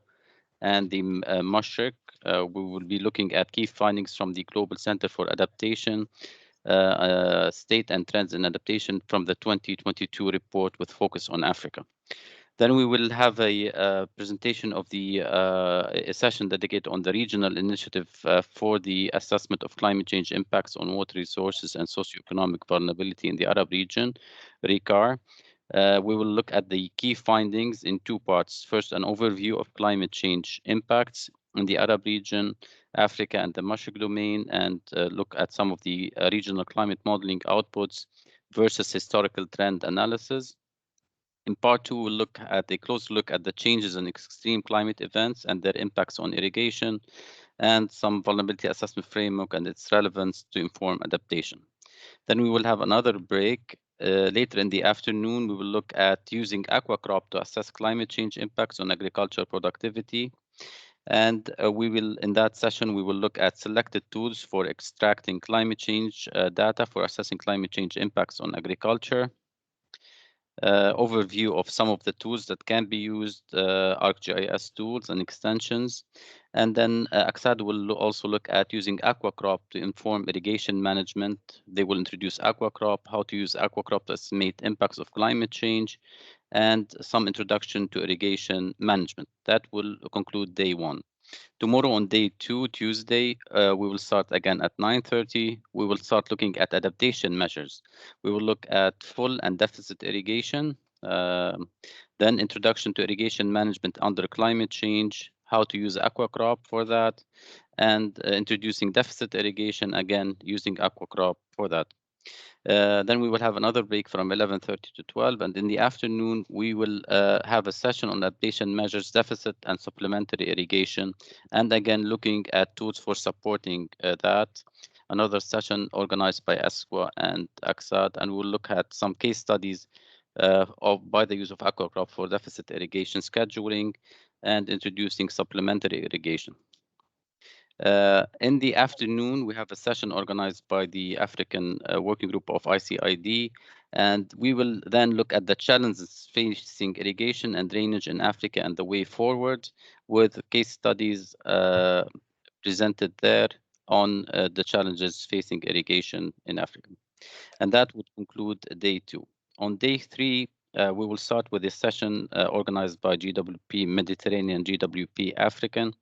and the Mashriq. We will be looking at key findings from the Global Center for Adaptation, State and Trends in Adaptation from the 2022 report with focus on Africa. Then we will have a presentation of a session dedicated on the regional initiative for the assessment of climate change impacts on water resources and socioeconomic vulnerability in the Arab region, RECAR. We will look at the key findings in two parts. First, an overview of climate change impacts in the Arab region, Africa, and the Mashriq domain, and look at some of the regional climate modeling outputs versus historical trend analysis. In part two, we'll look at a close look at the changes in extreme climate events and their impacts on irrigation, and some vulnerability assessment framework and its relevance to inform adaptation. Then we will have another break. Later in the afternoon, we will look at using aquacrop to assess climate change impacts on agricultural productivity. And we will, in that session, we will look at selected tools for extracting climate change data for assessing climate change impacts on agriculture. Overview of some of the tools that can be used, ArcGIS tools and extensions. And then ACSAD will also look at using AquaCrop to inform irrigation management. They will introduce AquaCrop, how to use AquaCrop to estimate impacts of climate change, and some introduction to irrigation management. That will conclude day 1. Tomorrow on day 2, Tuesday, we will start again at 9:30. We will start looking at adaptation measures. We will look at full and deficit irrigation, then introduction to irrigation management under climate change, how to use AquaCrop for that, and introducing deficit irrigation, again, using AquaCrop for that. Then we will have another break from 11:30 to 12, and in the afternoon we will have a session on adaptation measures, deficit and supplementary irrigation, and again looking at tools for supporting that. Another session organized by ESWA and ACSAD, and we'll look at some case studies by the use of AquaCrop for deficit irrigation scheduling and introducing supplementary irrigation. In the afternoon, we have a session organized by the African Working Group of ICID, and we will then look at the challenges facing irrigation and drainage in Africa and the way forward, with case studies presented there on the challenges facing irrigation in Africa. And that would conclude day 2. On day 3, we will start with a session organized by GWP Mediterranean, GWP African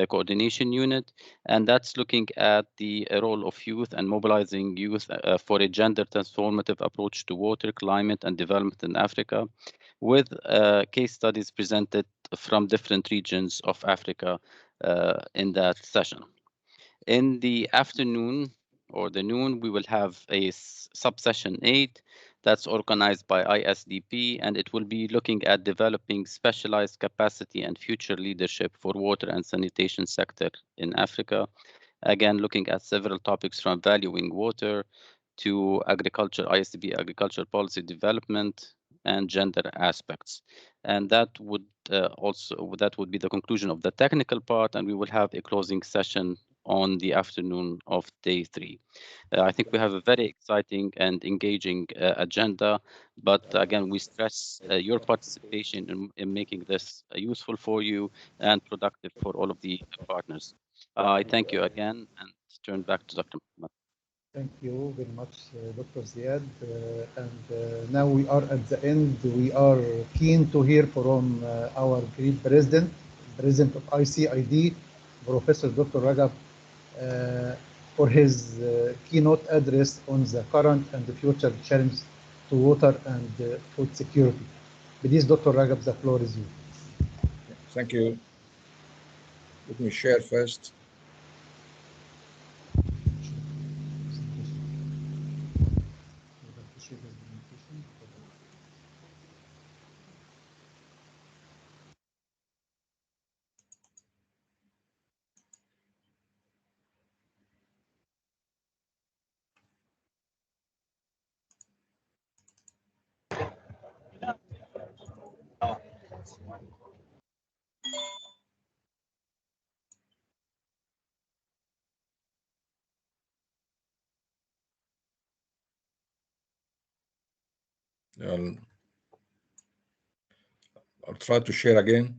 Coordination Unit, and that's looking at the role of youth and mobilizing youth for a gender transformative approach to water, climate, and development in Africa, with case studies presented from different regions of Africa in that session. In the afternoon or the noon, we will have a subsession 8 that's organized by ISDP, and it will be looking at developing specialized capacity and future leadership for water and sanitation sector in Africa. Again, looking at several topics from valuing water to agriculture, ISDP agriculture policy development, and gender aspects. And that would be the conclusion of the technical part, and we will have a closing session on the afternoon of day 3. I think we have a very exciting and engaging agenda, but again, we stress your participation in making this useful for you and productive for all of the partners. I thank you again and turn back to Dr. Mohammed. Thank you very much, Dr. Ziad. Now we are at the end. We are keen to hear from our great President of ICID, Professor Dr. Ragab, for his keynote address on the current and the future challenges to water and food security. Please, Dr. Ragab, the floor is yours. Thank you. Let me share first. I'll try to share again.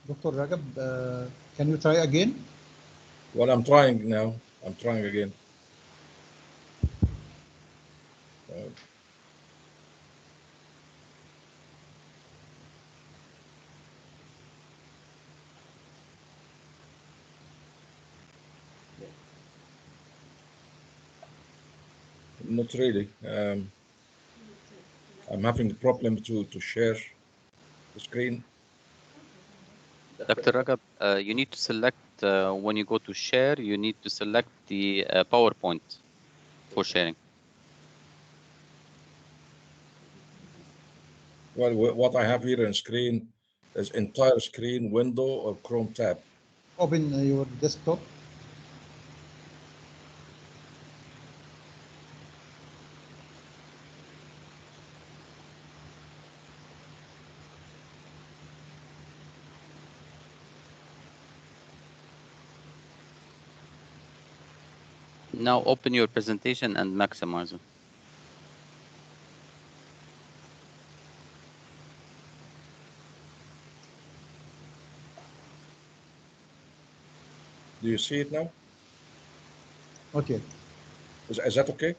Dr. Ragab, can you try again? Well, I'm trying now. I'm trying again. Not really. I'm having a problem to share the screen. Dr. Ragab, you need to select, when you go to share, you need to select the PowerPoint for sharing. Well, what I have here on screen is entire screen, window, or Chrome tab. Open your desktop. Now open your presentation and maximize it. Do you see it now? Okay. Is that okay?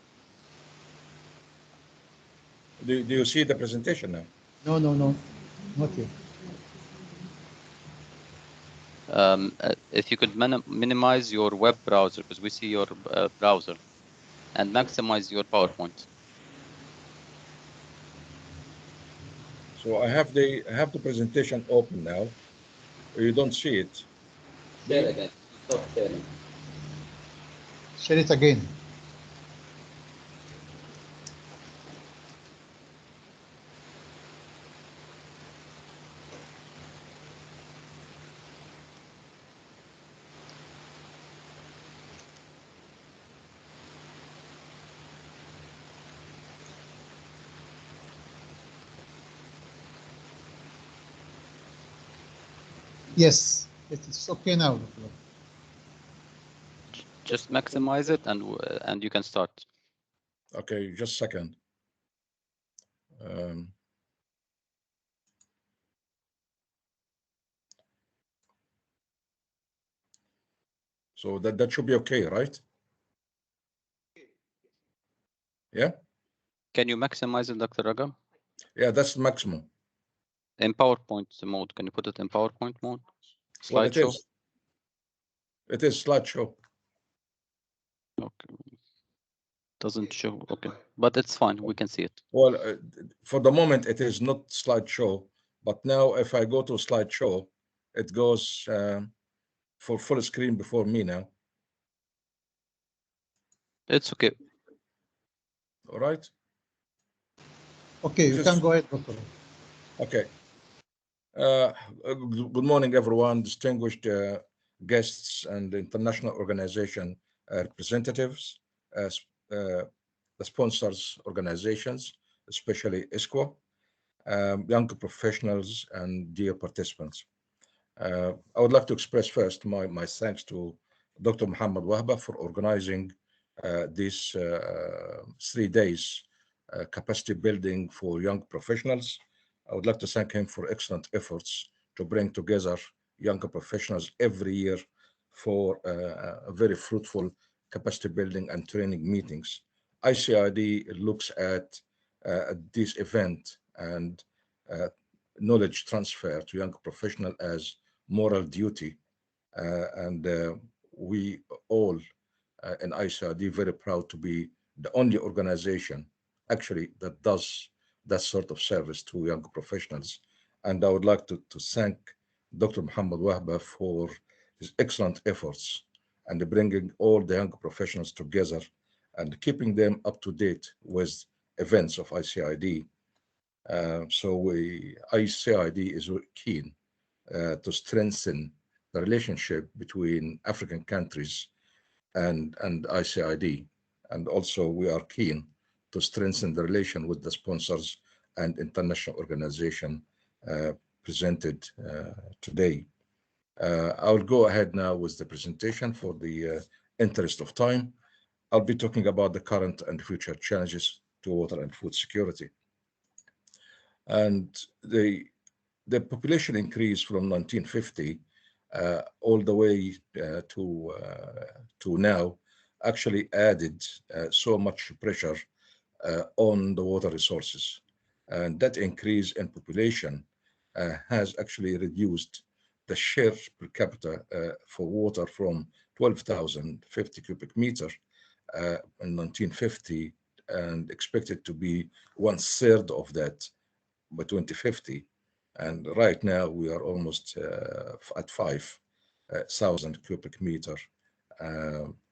Do you see the presentation now? No, not yet. If you could minimize your web browser, because we see your browser, and maximize your PowerPoint. So I have the presentation open now. You don't see it. Share again. Stop sharing. Share it again. Yes, it's okay now. Just maximize it, and you can start. Okay, just a second. So that should be okay, right? Yeah. Can you maximize it, Dr. Ragam? Yeah, that's maximum. In PowerPoint mode, can you put it in PowerPoint mode? Well, it Slideshow? is. It is slideshow. Okay. Doesn't show. Okay, but it's fine. We can see it. Well, for the moment, it is not slideshow. But now, if I go to slideshow, it goes for full screen before me now. It's okay. All right. Okay, you can go ahead, Dr. Okay. Good morning, everyone, distinguished guests and international organization representatives, the sponsors organizations, especially ISCO, young professionals, and dear participants. I would like to express first my thanks to Dr. Muhammad Wahba for organizing these 3 days capacity building for young professionals. I would like to thank him for excellent efforts to bring together younger professionals every year for a very fruitful capacity building and training meetings. ICID looks at this event and knowledge transfer to young professionals as moral duty. And we all in ICID very proud to be the only organization actually that does that sort of service to young professionals. And I would like to thank Dr. Muhammad Wahba for his excellent efforts and bringing all the young professionals together and keeping them up to date with events of ICID. So ICID is keen to strengthen the relationship between African countries and ICID. And also we are keen to strengthen the relation with the sponsors and international organization presented today. I will go ahead now with the presentation for the interest of time. I'll be talking about the current and future challenges to water and food security. And the population increase from 1950 all the way to now actually added so much pressure on the water resources. And that increase in population has actually reduced the share per capita for water from 12,050 cubic meter in 1950 and expected to be 1/3 of that by 2050. And right now we are almost at 5,000 cubic meter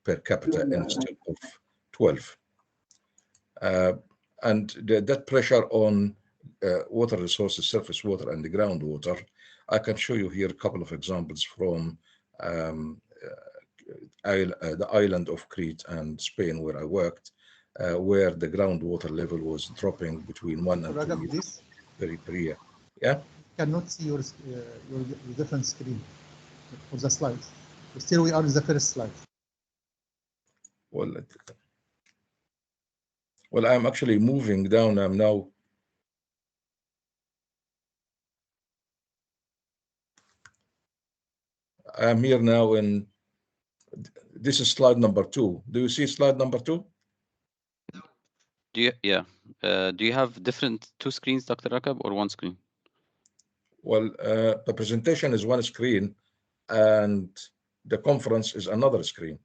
per capita instead of 12. And that pressure on water resources, surface water and the groundwater, I can show you here a couple of examples from the island of Crete and Spain where I worked, where the groundwater level was dropping between 1 and 2 years per year. Yeah? Cannot see your different screen for the slides. Still we are in the first slide. Well, I'm actually moving down. I'm now. I'm here now in. This is slide number 2. Do you see slide number 2? Do you, yeah. Do you have different 2 screens, Dr. Rakab, or 1 screen? Well, the presentation is 1 screen, and the conference is another screen.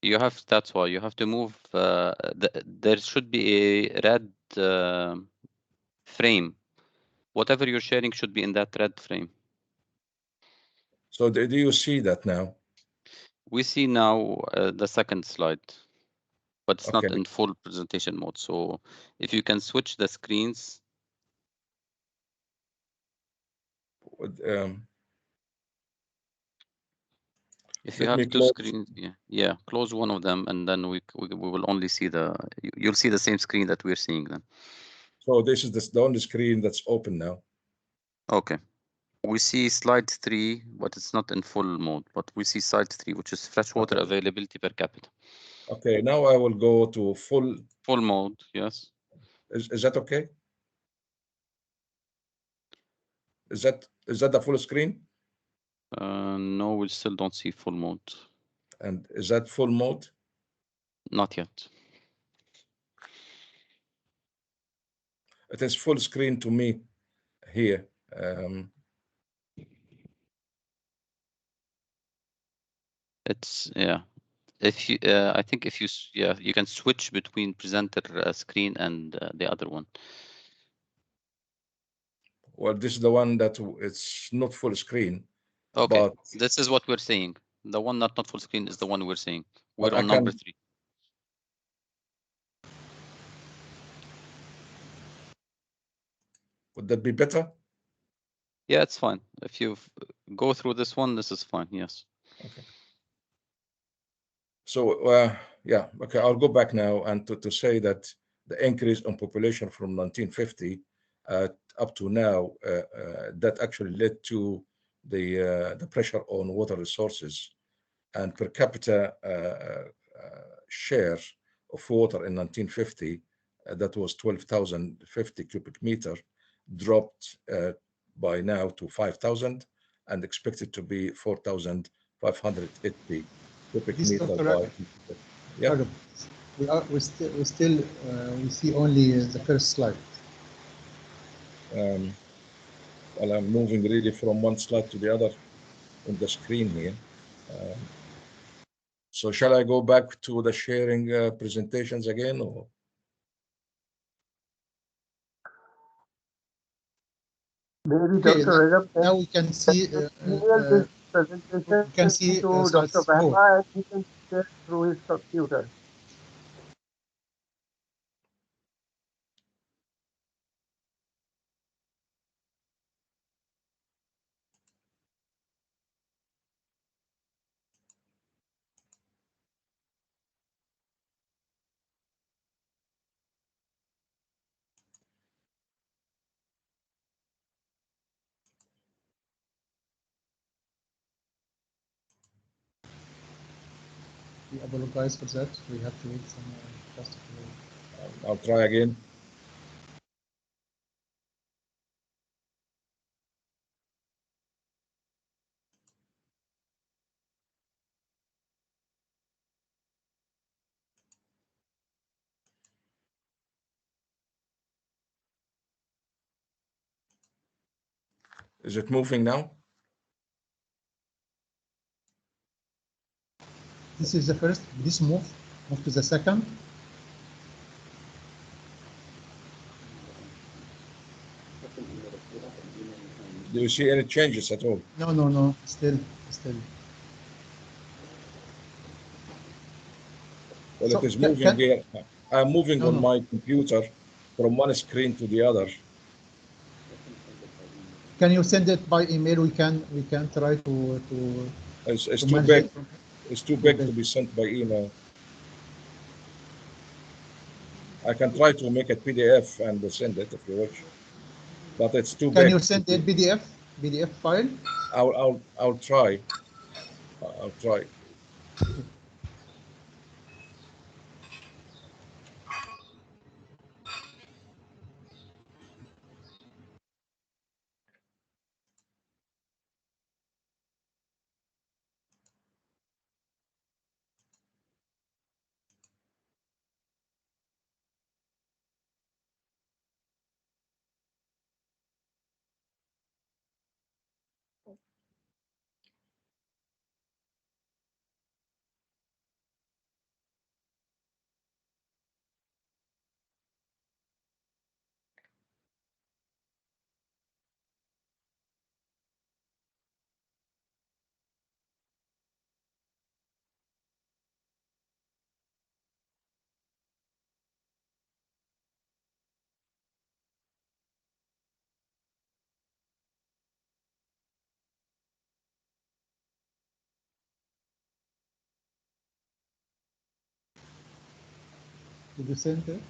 You have. That's why you have to move. There should be a red frame. Whatever you're sharing should be in that red frame. So do you see that now? We see now the second slide, but it's Okay. not in full presentation mode. So if you can switch the screens. If you have 2 screens, yeah, close one of them, and then we will only see you'll see the same screen that we're seeing then. So this is the only screen that's open now. Okay. We see slide 3, but it's not in full mode, but we see slide 3, which is freshwater availability per capita. Okay, now I will go to full mode, yes. Is that okay? Is that the full screen? No, we still don't see full mode. And is that full mode? Not yet. It is full screen to me here. It's if you I think if you can switch between presenter screen and the other one. Well, this is the one that it's not full screen. Okay, but this is what we're seeing. The one not full screen is the one we're seeing. We're on number 3. Would that be better? Yeah, it's fine. If you go through this one, this is fine. Yes. Okay. So yeah, okay, I'll go back now and to say that the increase in population from 1950 up to now, that actually led to the pressure on water resources, and per capita share of water in 1950 that was 12,050 cubic meter, dropped by now to 5,000 and expected to be 4,580 cubic meter by. Yeah. We see only the first slide. Well, I'm moving really from one slide to the other on the screen here. So shall I go back to the sharing presentations again, or? Okay, now we can see Dr. Bahma, he can share through his computer. We apologize for that. We have to wait some just I'll try again. Is it moving now? This is the first. This move to the second. Do you see any changes at all? No. Still. Well, it is moving here. I'm moving on my computer from one screen to the other. Can you send it by email? We can try to. It's too big. It's too big to be sent by email. I can try to make a PDF and send it if you wish, but it's too big. Can you send a PDF file? I'll try. I'll try. Did you send it?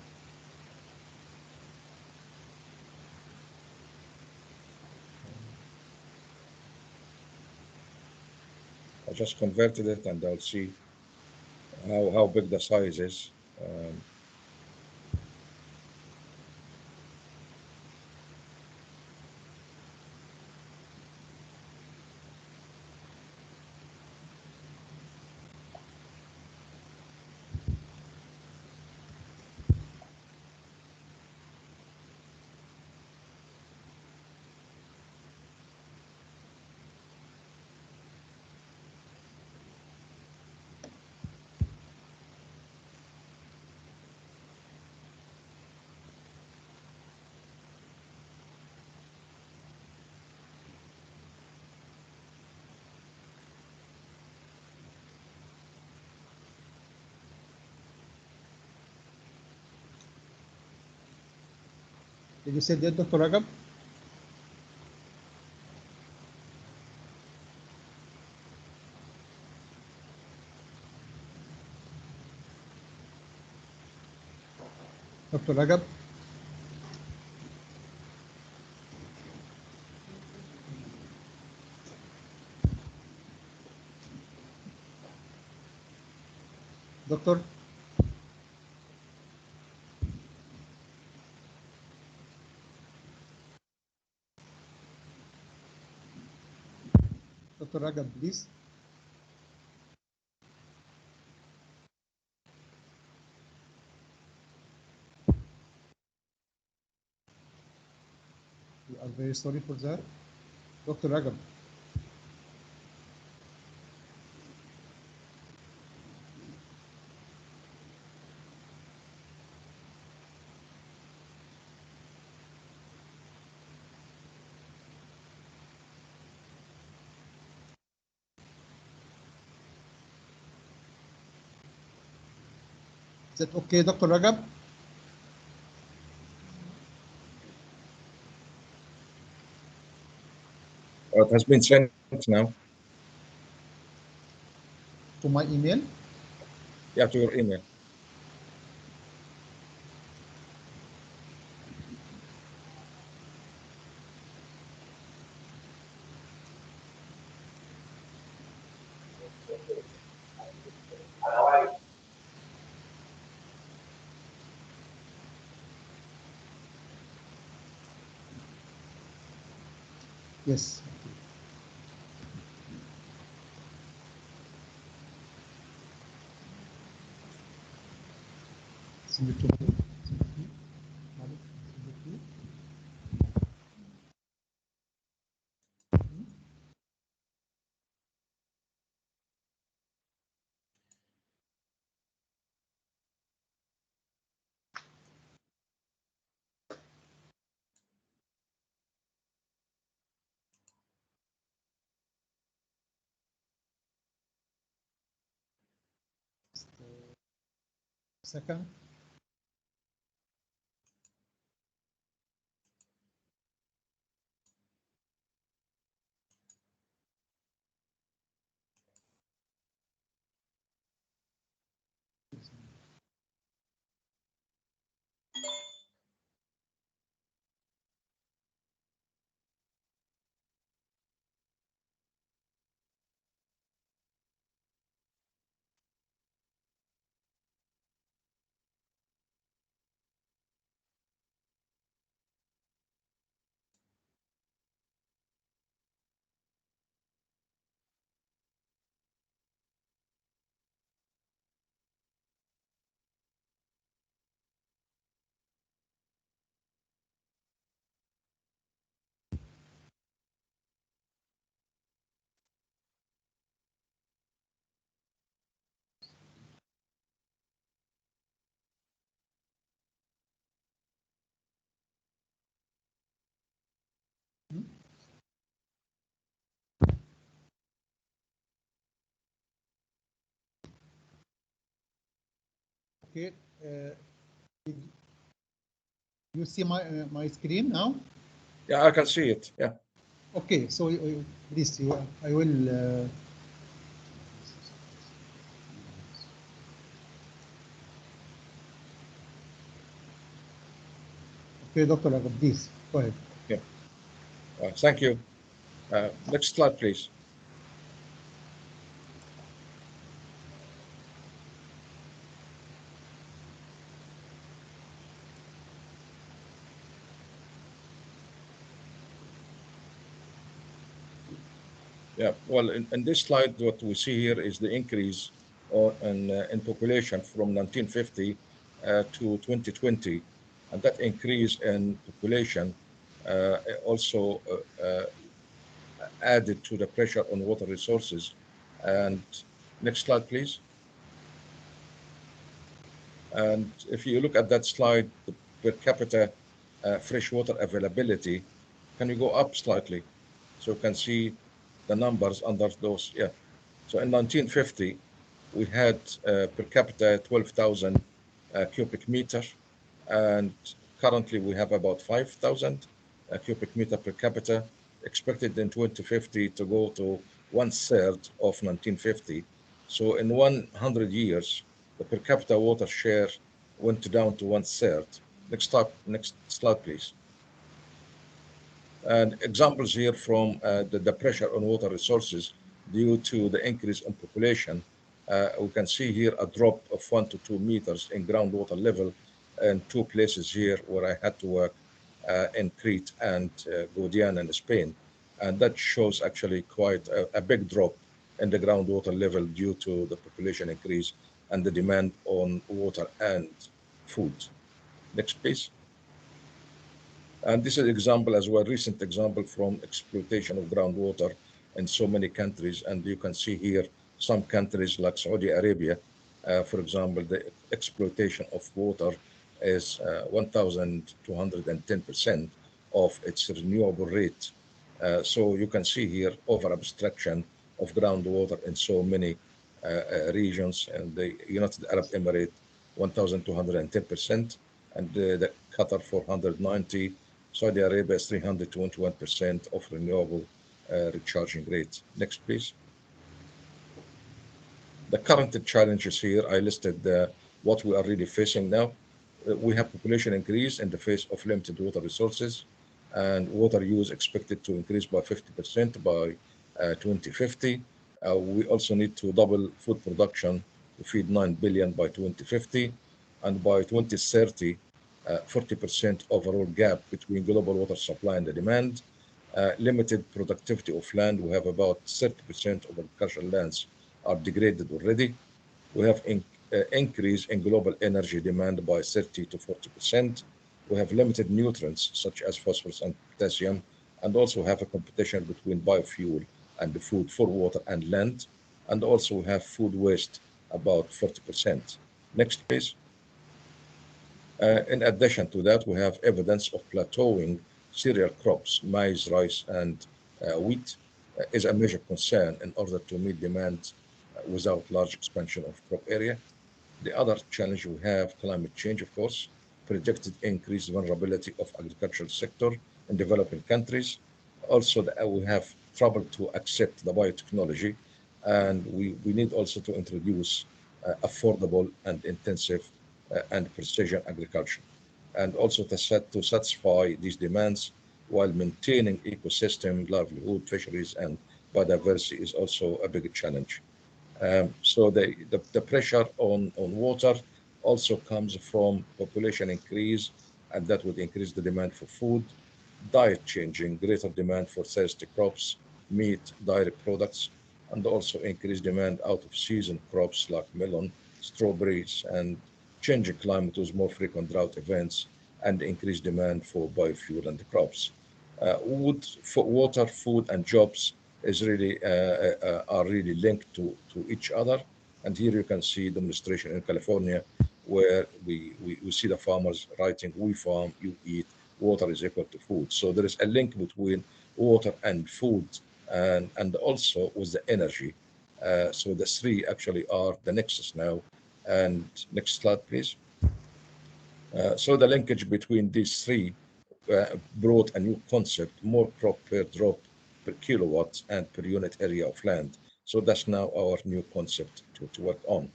I just converted it and I'll see how big the size is. Did you send it, Dr. Ragab? Dr. Ragab? Doctor? Dr. Ragab, please. We are very sorry for that. Dr. Ragab. Is that okay, Dr. Ragab? It has been sent now. To my email? Yeah, to your email. Yes. Send it to me. Second. Okay. You see my screen now? Yeah, I can see it. Yeah. Okay. So please, I will. Okay, Dr. Ragab, please go ahead. Yeah. Thank you. Next slide, please. Yeah, well, in this slide, what we see here is the increase in population from 1950 to 2020. And that increase in population also added to the pressure on water resources. And next slide, please. And if you look at that slide, the per capita freshwater availability, can you go up slightly so you can see the numbers under those? Yeah. So in 1950, we had per capita 12,000 cubic meters, and currently we have about 5,000 cubic meter per capita, expected in 2050 to go to 1/3 of 1950. So in 100 years, the per capita water share went down to 1/3. Next slide, please. And examples here from the pressure on water resources due to the increase in population. We can see here a drop of 1 to 2 meters in groundwater level in two places here where I had to work in Crete and Godiana in Spain. And that shows actually quite a big drop in the groundwater level due to the population increase and the demand on water and food. Next, please. And this is an example as well, recent example from exploitation of groundwater in so many countries. And you can see here some countries like Saudi Arabia, for example, the exploitation of water is 1,210% of its renewable rate. So you can see here over abstraction of groundwater in so many regions, and the United Arab Emirates 1,210%, and the Qatar 490, Saudi Arabia is 321% of renewable recharging rate. Next, please. The current challenges here, I listed what we are really facing now. We have population increase in the face of limited water resources, and water use expected to increase by 50% by 2050. We also need to double food production to feed 9 billion by 2050, and by 2030, 40% overall gap between global water supply and the demand. Limited productivity of land. We have about 30% of agricultural lands are degraded already. We have increase in global energy demand by 30 to 40%. We have limited nutrients such as phosphorus and potassium, and also have a competition between biofuel and the food for water and land. And also we have food waste about 40%. Next, please. In addition to that, we have evidence of plateauing cereal crops. Maize, rice, and wheat is a major concern in order to meet demand without large expansion of crop area. The other challenge we have, climate change, of course, projected increased vulnerability of agricultural sector in developing countries. Also, we have trouble to accept the biotechnology, and we need also to introduce affordable and intensive and precision agriculture, and also to satisfy these demands while maintaining ecosystem, livelihood, fisheries, and biodiversity is also a big challenge. So the pressure on water also comes from population increase, and that would increase the demand for food, diet changing, greater demand for thirsty crops, meat, dairy products, and also increased demand out of season crops like melon, strawberries, and changing climate with more frequent drought events and increased demand for biofuel and crops. Water, food, and jobs is really are really linked to each other. And here you can see demonstration in California, where we see the farmers writing, "We farm, you eat, water is equal to food." So there is a link between water and food, and also with the energy. So the three actually are the nexus now. And next slide, please. So the linkage between these three brought a new concept: more crop per drop per kilowatt and per unit area of land. So that's now our new concept to work on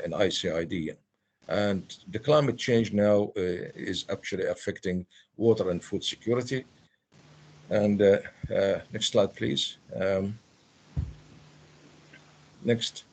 in ICID. And the climate change now is actually affecting water and food security. And next slide, please. Next.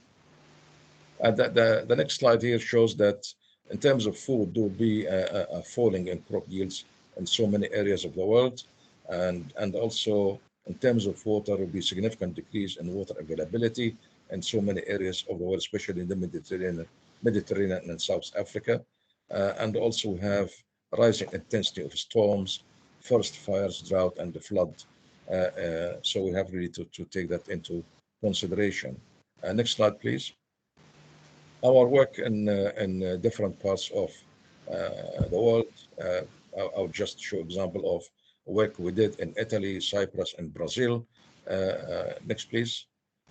The next slide here shows that in terms of food, there will be a falling in crop yields in so many areas of the world. And also in terms of water, there will be significant decrease in water availability in so many areas of the world, especially in the Mediterranean and South Africa. And also we have rising intensity of storms, forest fires, drought, and the flood. So we have really to take that into consideration. Next slide, please. Our work in different parts of the world. I'll just show example of work we did in Italy, Cyprus, and Brazil. Next, please.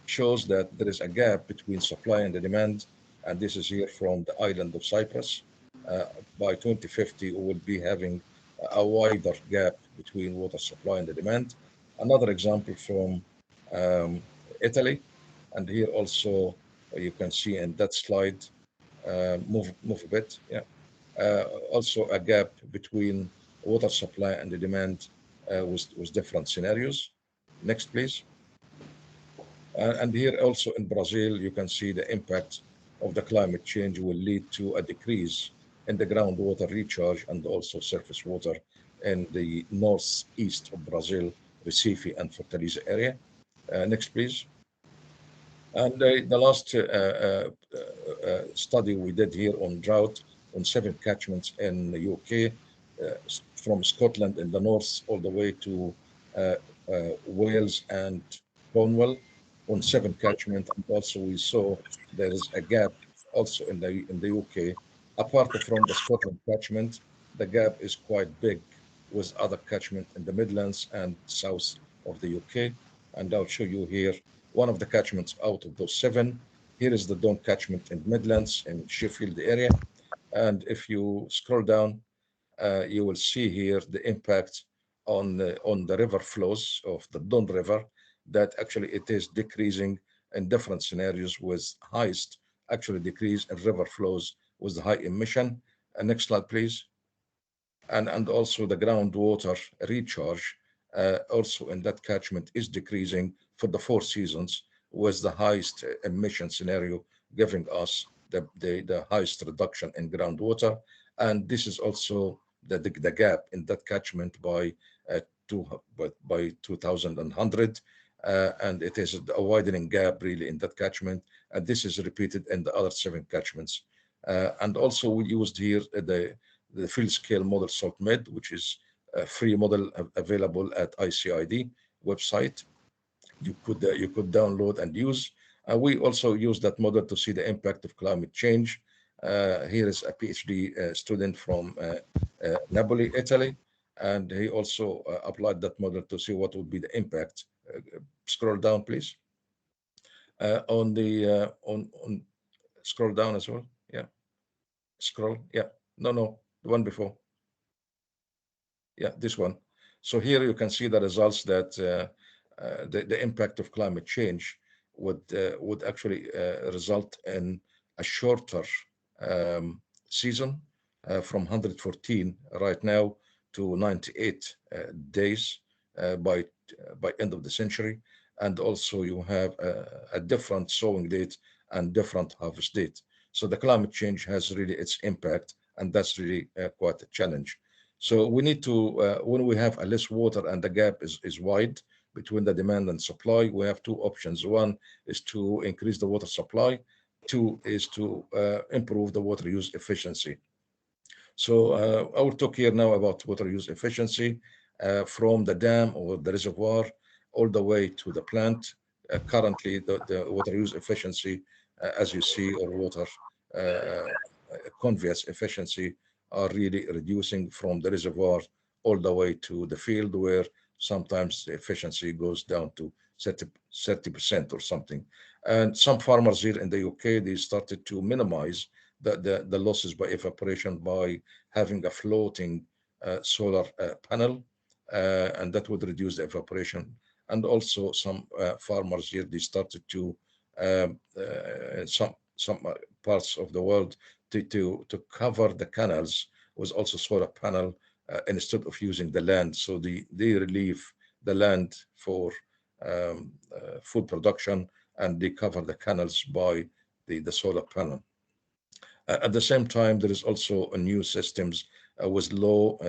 Shows that there is a gap between supply and the demand, and this is here from the island of Cyprus. By 2050, we will be having a wider gap between water supply and the demand. Another example from Italy, and here also you can see in that slide, move a bit, yeah. Also a gap between water supply and the demand with different scenarios. Next, please. And here also in Brazil, you can see the impact of the climate change will lead to a decrease in the groundwater recharge and also surface water in the northeast of Brazil, Recife and Fortaleza area. Next, please. And the last study we did here on drought on 7 catchments in the UK, from Scotland in the north all the way to Wales and Cornwall on 7 catchments. And also we saw there is a gap also in the UK. Apart from the Scotland catchment, the gap is quite big with other catchment in the Midlands and south of the UK. And I'll show you here one of the catchments out of those 7. Here is the Don catchment in Midlands in Sheffield area. And if you scroll down, you will see here the impact on the river flows of the Don River, that actually it is decreasing in different scenarios with highest actually decrease in river flows with the high emission. Next slide, please. And also the groundwater recharge also in that catchment is decreasing for the 4 seasons with the highest emission scenario, giving us the highest reduction in groundwater. And this is also the gap in that catchment by 2100. And it is a widening gap really in that catchment. And this is repeated in the other 7 catchments. And also we used here the field scale model SaltMed, which is a free model available at ICID website. You could download and use. We also use that model to see the impact of climate change. Here is a PhD student from Napoli, Italy, and he also applied that model to see what would be the impact. Scroll down, please. On scroll down as well. Yeah. Scroll. Yeah. No, the one before. Yeah, this one. So here you can see the results that the impact of climate change would actually result in a shorter season from 114 right now to 98 days by end of the century. And also you have a different sowing date and different harvest date. So the climate change has really its impact, and that's really quite a challenge. So we need to, when we have a less water and the gap is wide between the demand and supply, we have 2 options. One is to increase the water supply. 2 is to improve the water use efficiency. So I will talk here now about water use efficiency from the dam or the reservoir all the way to the plant. Currently, the water use efficiency, as you see, or water conveyance efficiency are really reducing from the reservoir all the way to the field, where sometimes the efficiency goes down to 30% or something. And some farmers here in the UK, they started to minimize the losses by evaporation by having a floating solar panel, and that would reduce the evaporation. And also some farmers here, they started to, some parts of the world, to cover the canals with also solar panel instead of using the land. So they relieve the land for food production, and they cover the canals by the solar panel. At the same time, there is also a new systems with low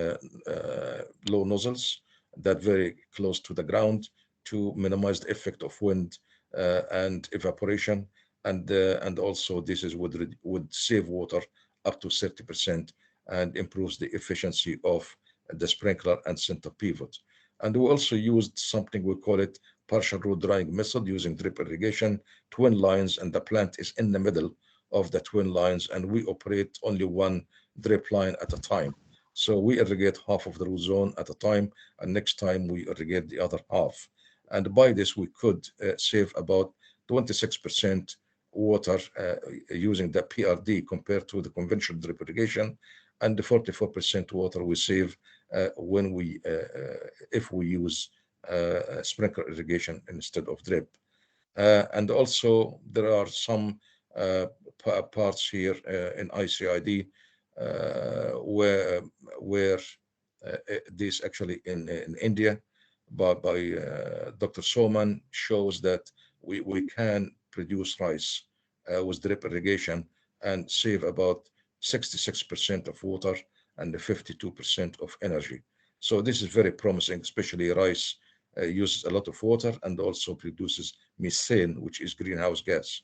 nozzles that very close to the ground to minimize the effect of wind and evaporation, and also this is would save water up to 30% and improves the efficiency of the sprinkler and center pivot. And we also used something, we call it partial root drying method, using drip irrigation, twin lines, and the plant is in the middle of the twin lines, and we operate only one drip line at a time. So we irrigate half of the root zone at a time, and next time we irrigate the other half. And by this, we could save about 26% water using the PRD compared to the conventional drip irrigation, and the 44% water we save when we if we use sprinkler irrigation instead of drip. And also there are some parts here in ICID where this actually in India by Dr. Soman shows that we can produce rice with drip irrigation and save about 66% of water and 52% of energy. So this is very promising, especially rice uses a lot of water and also produces methane, which is greenhouse gas.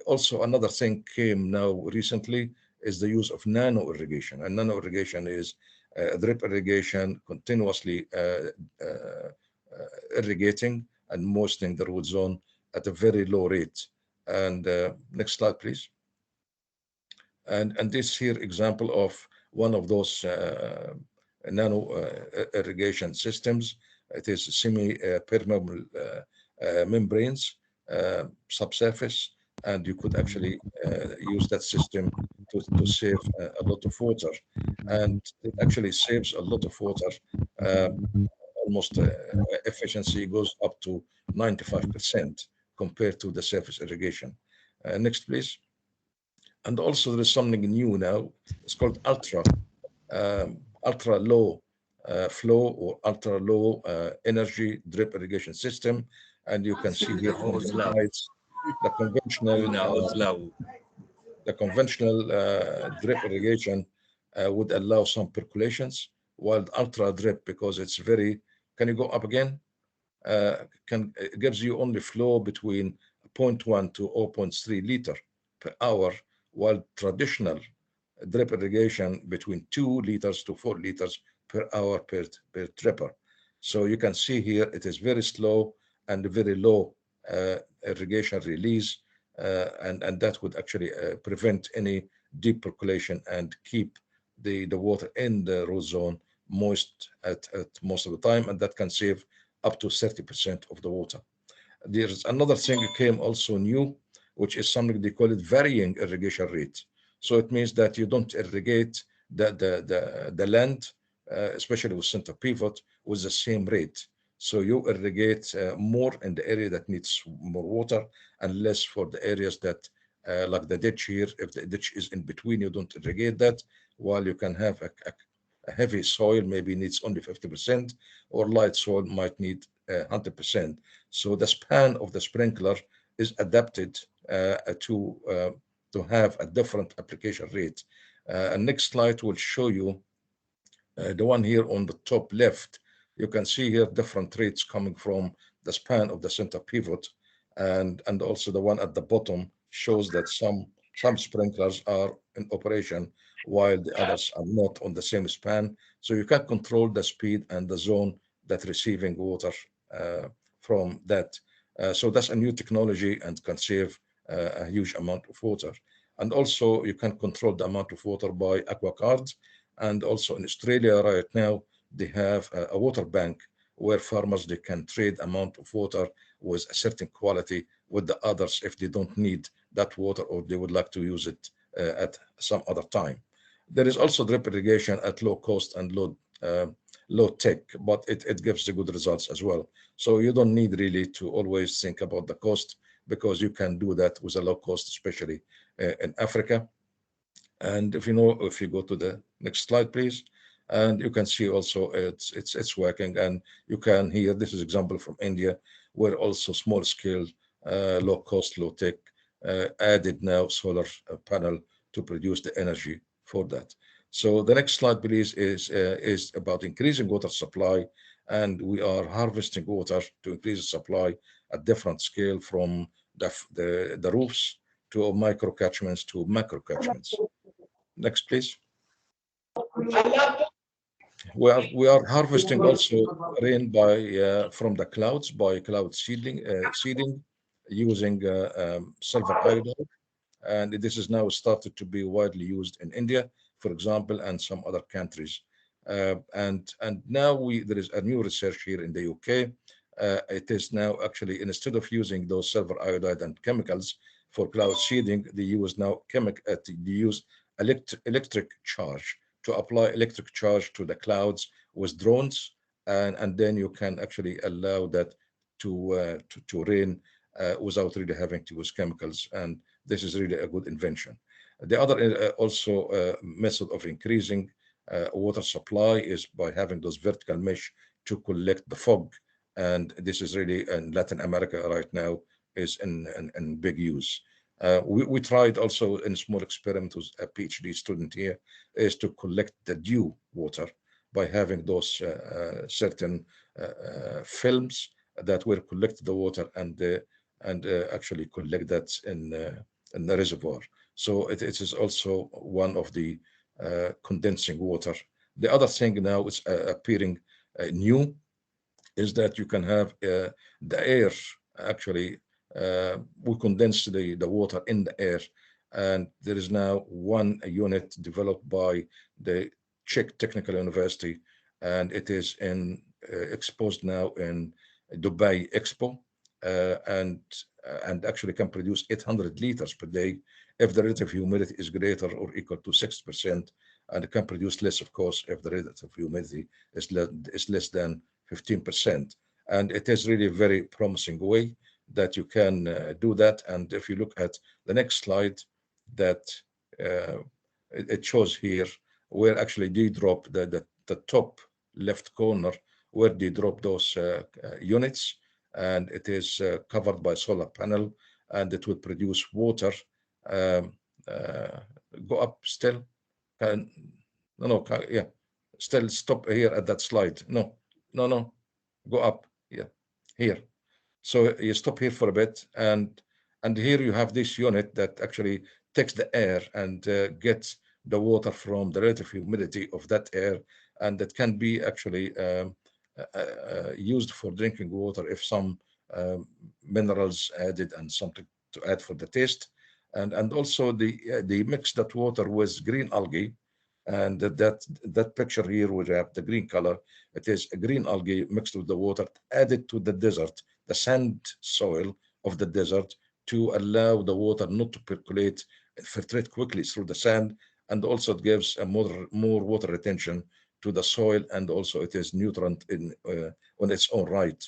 Also, another thing came now recently is the use of nano irrigation. And nano irrigation is drip irrigation, continuously irrigating and moistening the root zone at a very low rate. And next slide, please. And this here example of one of those nano irrigation systems. It is semi-permeable membranes, subsurface, and you could actually use that system to save a lot of water. And it actually saves a lot of water. Almost efficiency goes up to 95% compared to the surface irrigation. Next, please. And also there is something new now. It's called ultra low flow or ultra low energy drip irrigation system. And you can see here from the slides the conventional drip irrigation would allow some percolations, while the ultra drip, because it's very, can you go up again? It gives you only flow between 0.1 to 0.3 liter per hour, while traditional drip irrigation between 2 liters to 4 liters per hour per tripper. So you can see here it is very slow and very low irrigation release, and that would actually prevent any deep percolation and keep the water in the root zone moist at most of the time, and that can save up to 30% of the water. There's another thing that came also new, which is something they call it varying irrigation rate. So it means that you don't irrigate the land, especially with center pivot, with the same rate. So you irrigate more in the area that needs more water and less for the areas that, like the ditch here, if the ditch is in between, you don't irrigate that, while you can have a heavy soil maybe needs only 50%, or light soil might need 100%. So the span of the sprinkler is adapted to have a different application rate. And next slide will show you the one here on the top left. You can see here different rates coming from the span of the center pivot, and also the one at the bottom shows that some sprinklers are in operation while the others are not on the same span. So you can control the speed and the zone that receiving water from that. So that's a new technology and can save a huge amount of water. And also you can control the amount of water by aqua cards. And also in Australia right now, they have a water bank where farmers, they can trade amount of water with a certain quality with the others if they don't need that water or they would like to use it at some other time. There is also drip irrigation at low cost and low tech, but it gives the good results as well. So you don't need really to always think about the cost, because you can do that with a low cost, especially in Africa. And if you go to the next slide, please, and you can see also it's working. And you can hear, this is example from India, where also small scale, low cost, low tech, added now solar panel to produce the energy for that. So the next slide, please, is about increasing water supply, and we are harvesting water to increase the supply at different scale, from the roofs to micro catchments to macro catchments. Next, please. We are harvesting also rain by from the clouds by cloud seeding using silver iodide, and this is now started to be widely used in India, for example, and some other countries. And now there is a new research here in the UK. It is now actually, instead of using those silver iodide and chemicals for cloud seeding, they use now electric charge, to apply electric charge to the clouds with drones, and then you can actually allow that to rain without really having to use chemicals. And this is really a good invention. The other method of increasing water supply is by having those vertical mesh to collect the fog, and this is really in Latin America right now is in big use. We tried also in a small experiment with a PhD student here, is to collect the dew water by having those certain films that will collect the water and actually collect that in the reservoir. So it is also one of the condensing water. The other thing now is appearing new, is that you can have the air actually. We condense the water in the air, and there is now one unit developed by the Czech Technical University, and it is exposed now in Dubai Expo, and actually can produce 800 liters per day if the relative humidity is greater or equal to 6%, and it can produce less, of course, if the relative humidity is less than 15%. And it is really a very promising way that you can do that. And if you look at the next slide, that it shows here where actually they drop the top left corner, where they drop those units, and it is covered by solar panel, and it will produce water. Go up still. Yeah, still stop here at that slide. No, go up. Yeah, here. So you stop here for a bit, and here you have this unit that actually takes the air and gets the water from the relative humidity of that air, and that can be actually used for drinking water if some minerals added and something to add for the taste, and also they mix that water with green algae. And that picture here, we have the green color. It is a green algae mixed with the water, added to the desert, the sand soil of the desert, to allow the water not to percolate, filtrate quickly through the sand, and also it gives a more water retention to the soil, and also it is nutrient on its own right.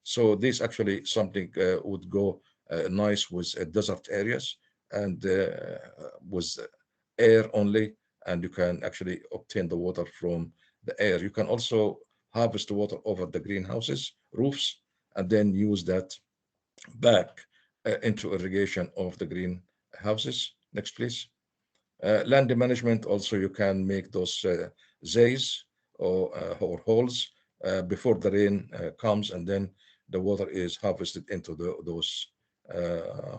So this actually something would go nice with desert areas, and with air only, and you can actually obtain the water from the air. You can also harvest the water over the greenhouses, roofs, and then use that back into irrigation of the greenhouses. Next, please. Land management, also you can make those zays or holes before the rain comes, and then the water is harvested into those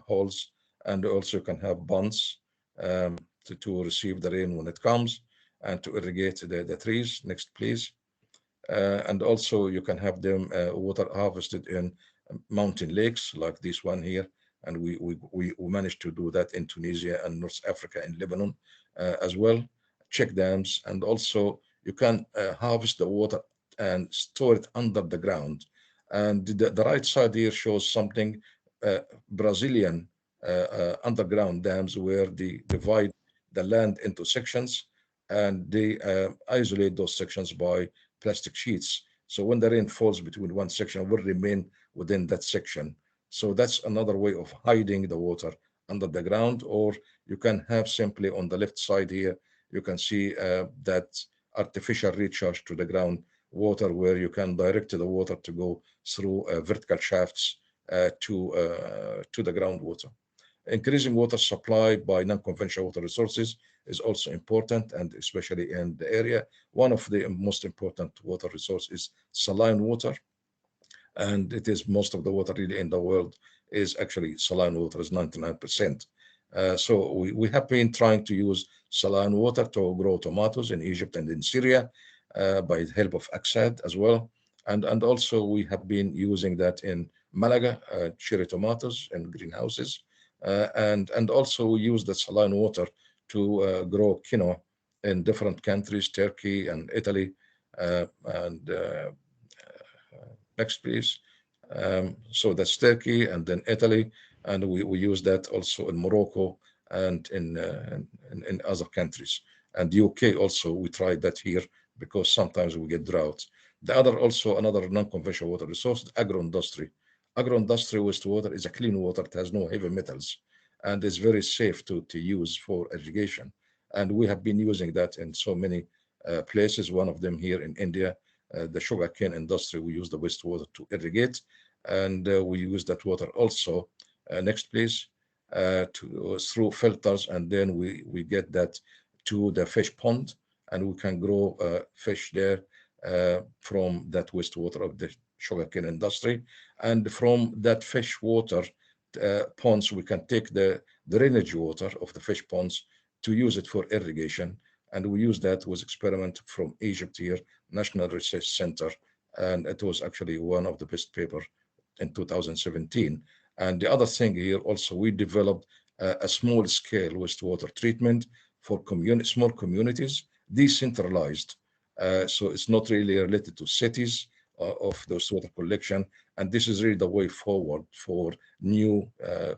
holes. And also you can have bunds to receive the rain when it comes, and to irrigate the trees. Next, please. And also you can have them water harvested in mountain lakes like this one here, and we managed to do that in Tunisia and North Africa and Lebanon as well. Check dams, and also you can harvest the water and store it under the ground. And the right side here shows something Brazilian underground dams, where they divide the land into sections, and they isolate those sections by plastic sheets. So when the rain falls between one section, it will remain within that section. So that's another way of hiding the water under the ground, or you can have simply on the left side here, you can see that artificial recharge to the ground water, where you can direct the water to go through vertical shafts to the groundwater. Increasing water supply by non-conventional water resources is also important, and especially in the area. One of the most important water resources is saline water, and it is most of the water really in the world is actually saline water, is 99%. So we have been trying to use saline water to grow tomatoes in Egypt and in Syria by the help of ACSAD as well. And also we have been using that in Malaga, cherry tomatoes and greenhouses. And also we use the saline water to grow quinoa in different countries, Turkey and Italy. Next, please. So that's Turkey and then Italy, and we use that also in Morocco and in other countries. And UK also, we tried that here because sometimes we get droughts. The other also, another non-conventional water resource, agro-industry. Agro-industry wastewater is a clean water. It has no heavy metals and is very safe to use for irrigation. And we have been using that in so many places, one of them here in India. The sugarcane industry, we use the wastewater to irrigate, and we use that water also. Next, please, through filters, and then we get that to the fish pond, and we can grow fish there from that wastewater of the sugarcane industry. And from that fish water ponds, we can take the drainage water of the fish ponds to use it for irrigation. And we use that with experiment from Egypt here, National Research Center, and it was actually one of the best paper in 2017. And the other thing here also, we developed a small scale wastewater treatment for small communities, decentralized. So it's not really related to cities of those water collection. And this is really the way forward for new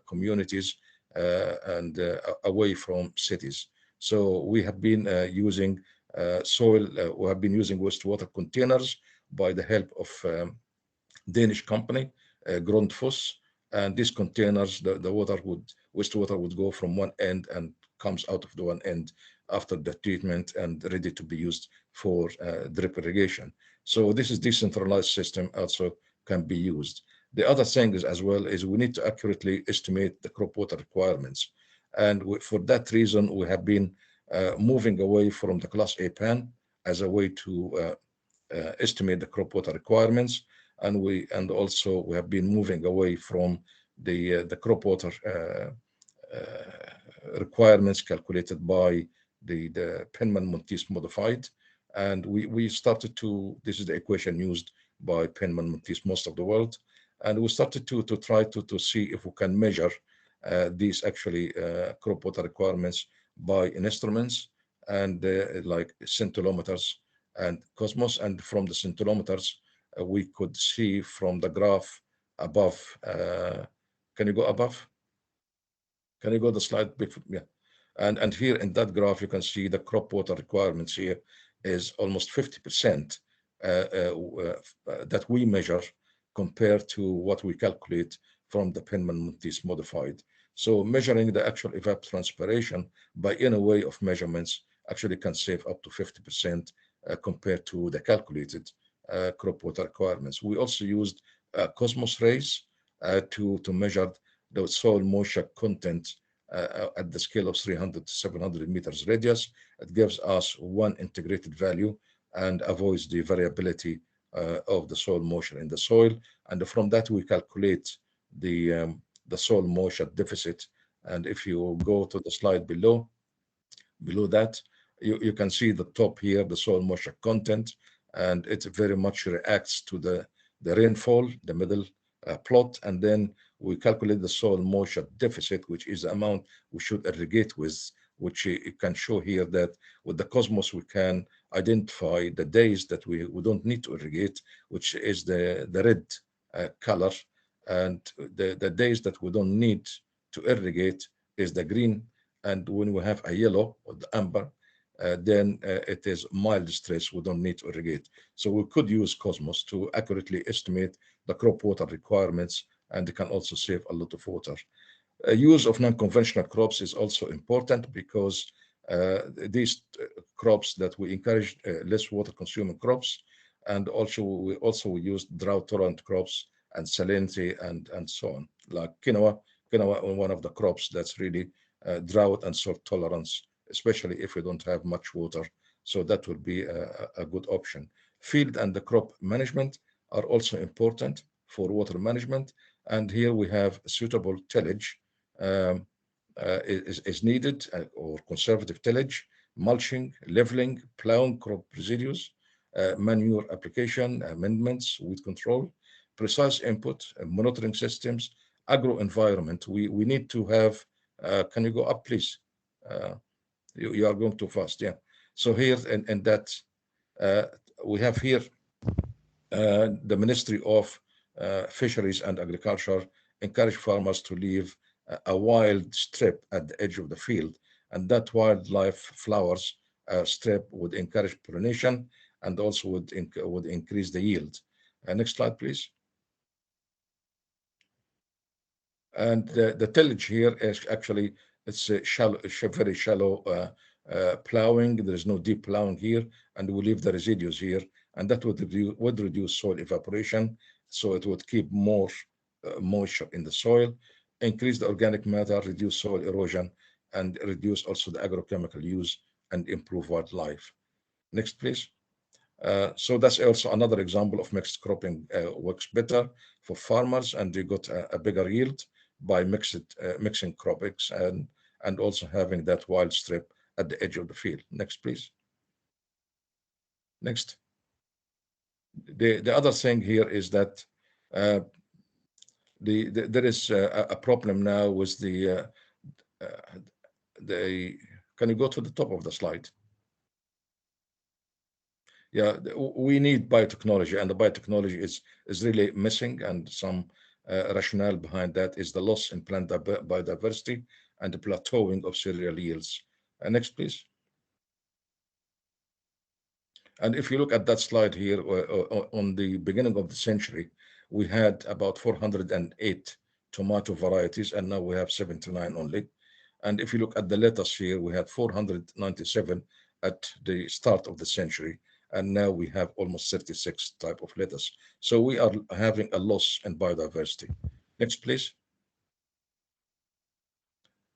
communities and away from cities. So we have been using we have been using wastewater containers by the help of Danish company, Grundfos. And these containers, the wastewater would go from one end and comes out of the one end after the treatment and ready to be used for drip irrigation. So this is decentralized system also can be used. The other thing is as well is we need to accurately estimate the crop water requirements. And for that reason, we have been moving away from the Class A pan as a way to estimate the crop water requirements. And also we have been moving away from the crop water requirements calculated by the Penman-Monteith modified. And we started to, this is the equation used by Penman-Monteith most of the world. And we started to try to see if we can measure these actually crop water requirements by instruments and like scintillometers and Cosmos. And from the scintillometers, we could see from the graph above. Can you go above? Can you go the slide before? Yeah. And here in that graph, you can see the crop water requirements here is almost 50% that we measure compared to what we calculate from the Penman-Monteith modified. So measuring the actual evapotranspiration by any way of measurements actually can save up to 50% compared to the calculated crop water requirements. We also used Cosmos rays to measure the soil moisture content at the scale of 300 to 700 meters radius. It gives us one integrated value and avoids the variability of the soil moisture in the soil. And from that, we calculate the soil moisture deficit. And if you go to the slide below that, you can see the top here, the soil moisture content, and it very much reacts to the rainfall, the middle plot. And then we calculate the soil moisture deficit, which is the amount we should irrigate with, which you can show here that with the Cosmos, we can identify the days that we don't need to irrigate, which is the red color. And the days that we don't need to irrigate is the green. And when we have a yellow or the amber, then it is mild stress. We don't need to irrigate. So we could use Cosmos to accurately estimate the crop water requirements, and it can also save a lot of water. Use of non-conventional crops is also important because these crops that we encourage less water-consuming crops, and also we use drought-tolerant crops and salinity and so on, like quinoa. Quinoa, one of the crops that's really drought and salt tolerance, especially if we don't have much water. So that would be a good option. Field and the crop management are also important for water management. And here we have suitable tillage is needed, or conservative tillage, mulching, leveling, plowing crop residues, manure application, amendments, weed control, precise input, monitoring systems, agro-environment. We need to have, can you go up, please? You are going too fast, yeah. So here, and that, we have here the Ministry of Fisheries and Agriculture encourage farmers to leave a wild strip at the edge of the field, and that wildlife flowers strip would encourage pollination and also would increase the yield. Next slide, please. And the tillage here is actually, it's a shallow, very shallow plowing. There is no deep plowing here, and we leave the residues here, and that would reduce soil evaporation, so it would keep more moisture in the soil, increase the organic matter, reduce soil erosion, and reduce also the agrochemical use and improve wildlife. Next, please. So that's also another example of mixed cropping works better for farmers, and you got a bigger yield by mixing croppings and also having that wild strip at the edge of the field. Next, please. Next. The other thing here is that there is a problem now with the can you go to the top of the slide? Yeah, we need biotechnology, and the biotechnology is really missing, and some rationale behind that is the loss in plant biodiversity and the plateauing of cereal yields. Next, please. And if you look at that slide here, on the beginning of the century, we had about 408 tomato varieties, and now we have 79 only. And if you look at the lettuce here, we had 497 at the start of the century, and now we have almost 36 type of lettuce. So we are having a loss in biodiversity. Next, please.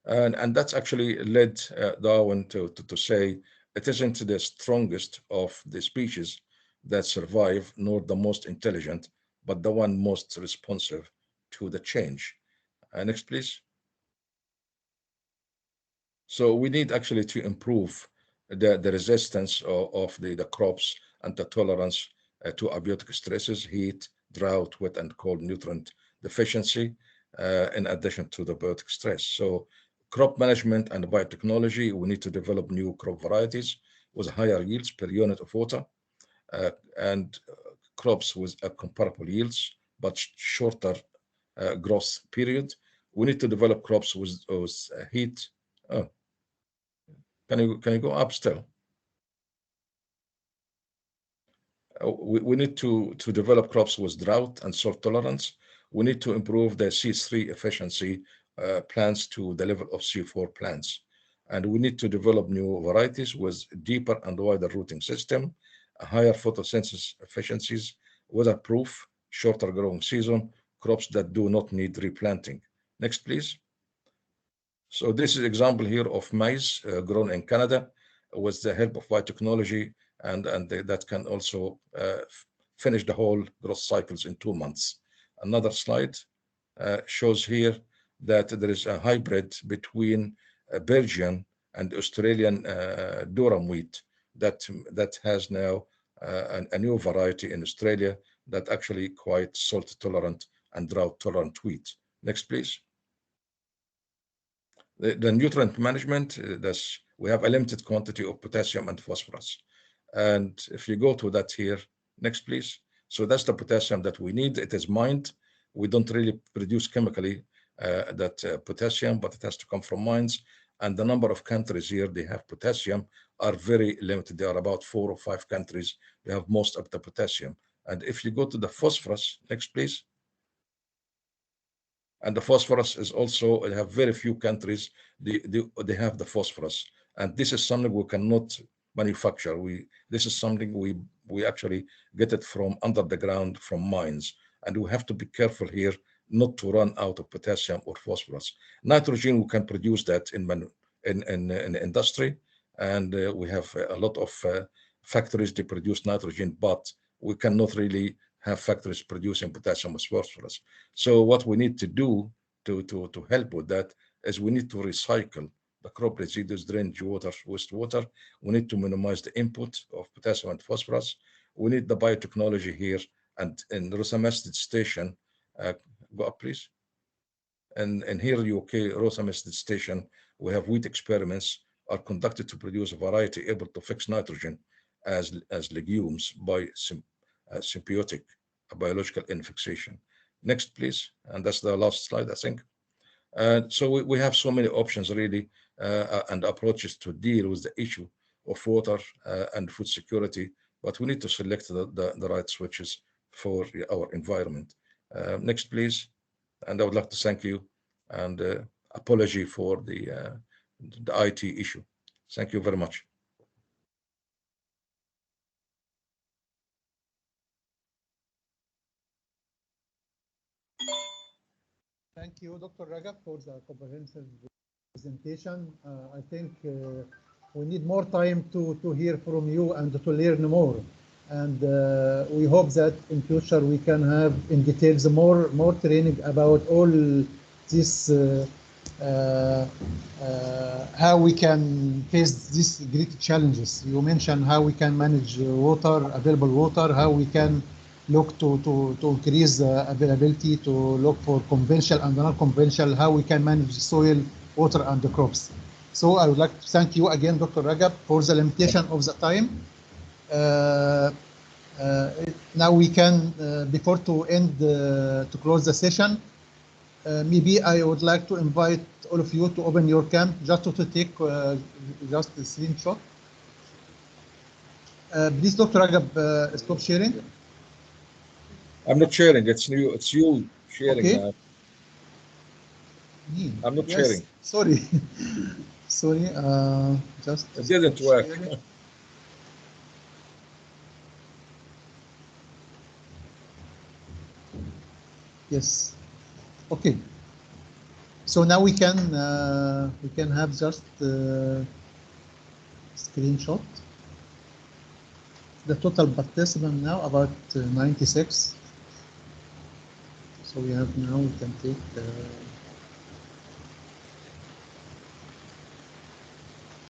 And that's actually led Darwin to say it isn't the strongest of the species that survive, nor the most intelligent, but the one most responsive to the change. Next, please. So we need actually to improve the resistance of the crops and the tolerance to abiotic stresses, heat, drought, wet and cold, nutrient deficiency, in addition to the biotic stress. So crop management and biotechnology, we need to develop new crop varieties with higher yields per unit of water, and crops with comparable yields, but shorter growth period. We need to develop crops with heat. Oh, can you go up still? We need to develop crops with drought and salt tolerance. We need to improve the C3 efficiency plants to the level of C4 plants. And we need to develop new varieties with deeper and wider rooting system, higher photosynthesis efficiencies, weatherproof, shorter growing season, crops that do not need replanting. Next, please. So this is an example here of maize grown in Canada with the help of biotechnology, and that can also finish the whole growth cycles in 2 months. Another slide shows here that there is a hybrid between Belgian and Australian durum wheat that has now a new variety in Australia that actually quite salt tolerant and drought tolerant wheat. Next, please. The nutrient management, we have a limited quantity of potassium and phosphorus. And if you go to that here, next, please. So that's the potassium that we need. It is mined. We don't really produce chemically that potassium, but it has to come from mines. And the number of countries here they have potassium are very limited. There are about 4 or 5 countries they have most of the potassium. And if you go to the phosphorus, next, please. And the phosphorus is also, they have very few countries, they have the phosphorus. And this is something we cannot manufacture. This is something we actually get it from under the ground, from mines. And we have to be careful here not to run out of potassium or phosphorus. Nitrogen, we can produce that in industry. And we have a lot of factories that produce nitrogen, but we cannot really have factories producing potassium or phosphorus. So what we need to do to help with that is we need to recycle the crop residues, drainage water, wastewater. We need to minimize the input of potassium and phosphorus. We need the biotechnology here, and in Rosa Method Station, go up please. And here UK Rosa Method Station, we have wheat experiments are conducted to produce a variety able to fix nitrogen as legumes by symbiotic biological infixation. Next, please. And that's the last slide, I think. So we have so many options really and approaches to deal with the issue of water and food security, but we need to select the right switches for our environment. Next, please. And I would like to thank you and apology for the IT issue. Thank you very much. Thank you, Dr. Ragab, for the comprehensive presentation. I think we need more time to hear from you and to learn more. And we hope that in future we can have in details more training about all this, how we can face these great challenges. You mentioned how we can manage water, available water, how we can look to increase availability, to look for conventional and non-conventional, how we can manage soil, water, and the crops. So I would like to thank you again, Dr. Ragab, for the limitation of the time. Now we can, before to end, to close the session, maybe I would like to invite all of you to open your cam just to take just a screenshot. Please, Dr. Ragab, stop sharing. I'm not sharing. It's you. It's you sharing okay. now. I'm not yes. sharing. Sorry. Sorry. Just. It didn't work. Yes. Okay. So now we can have just screenshot. The total participant now about 96. So we have now, we can take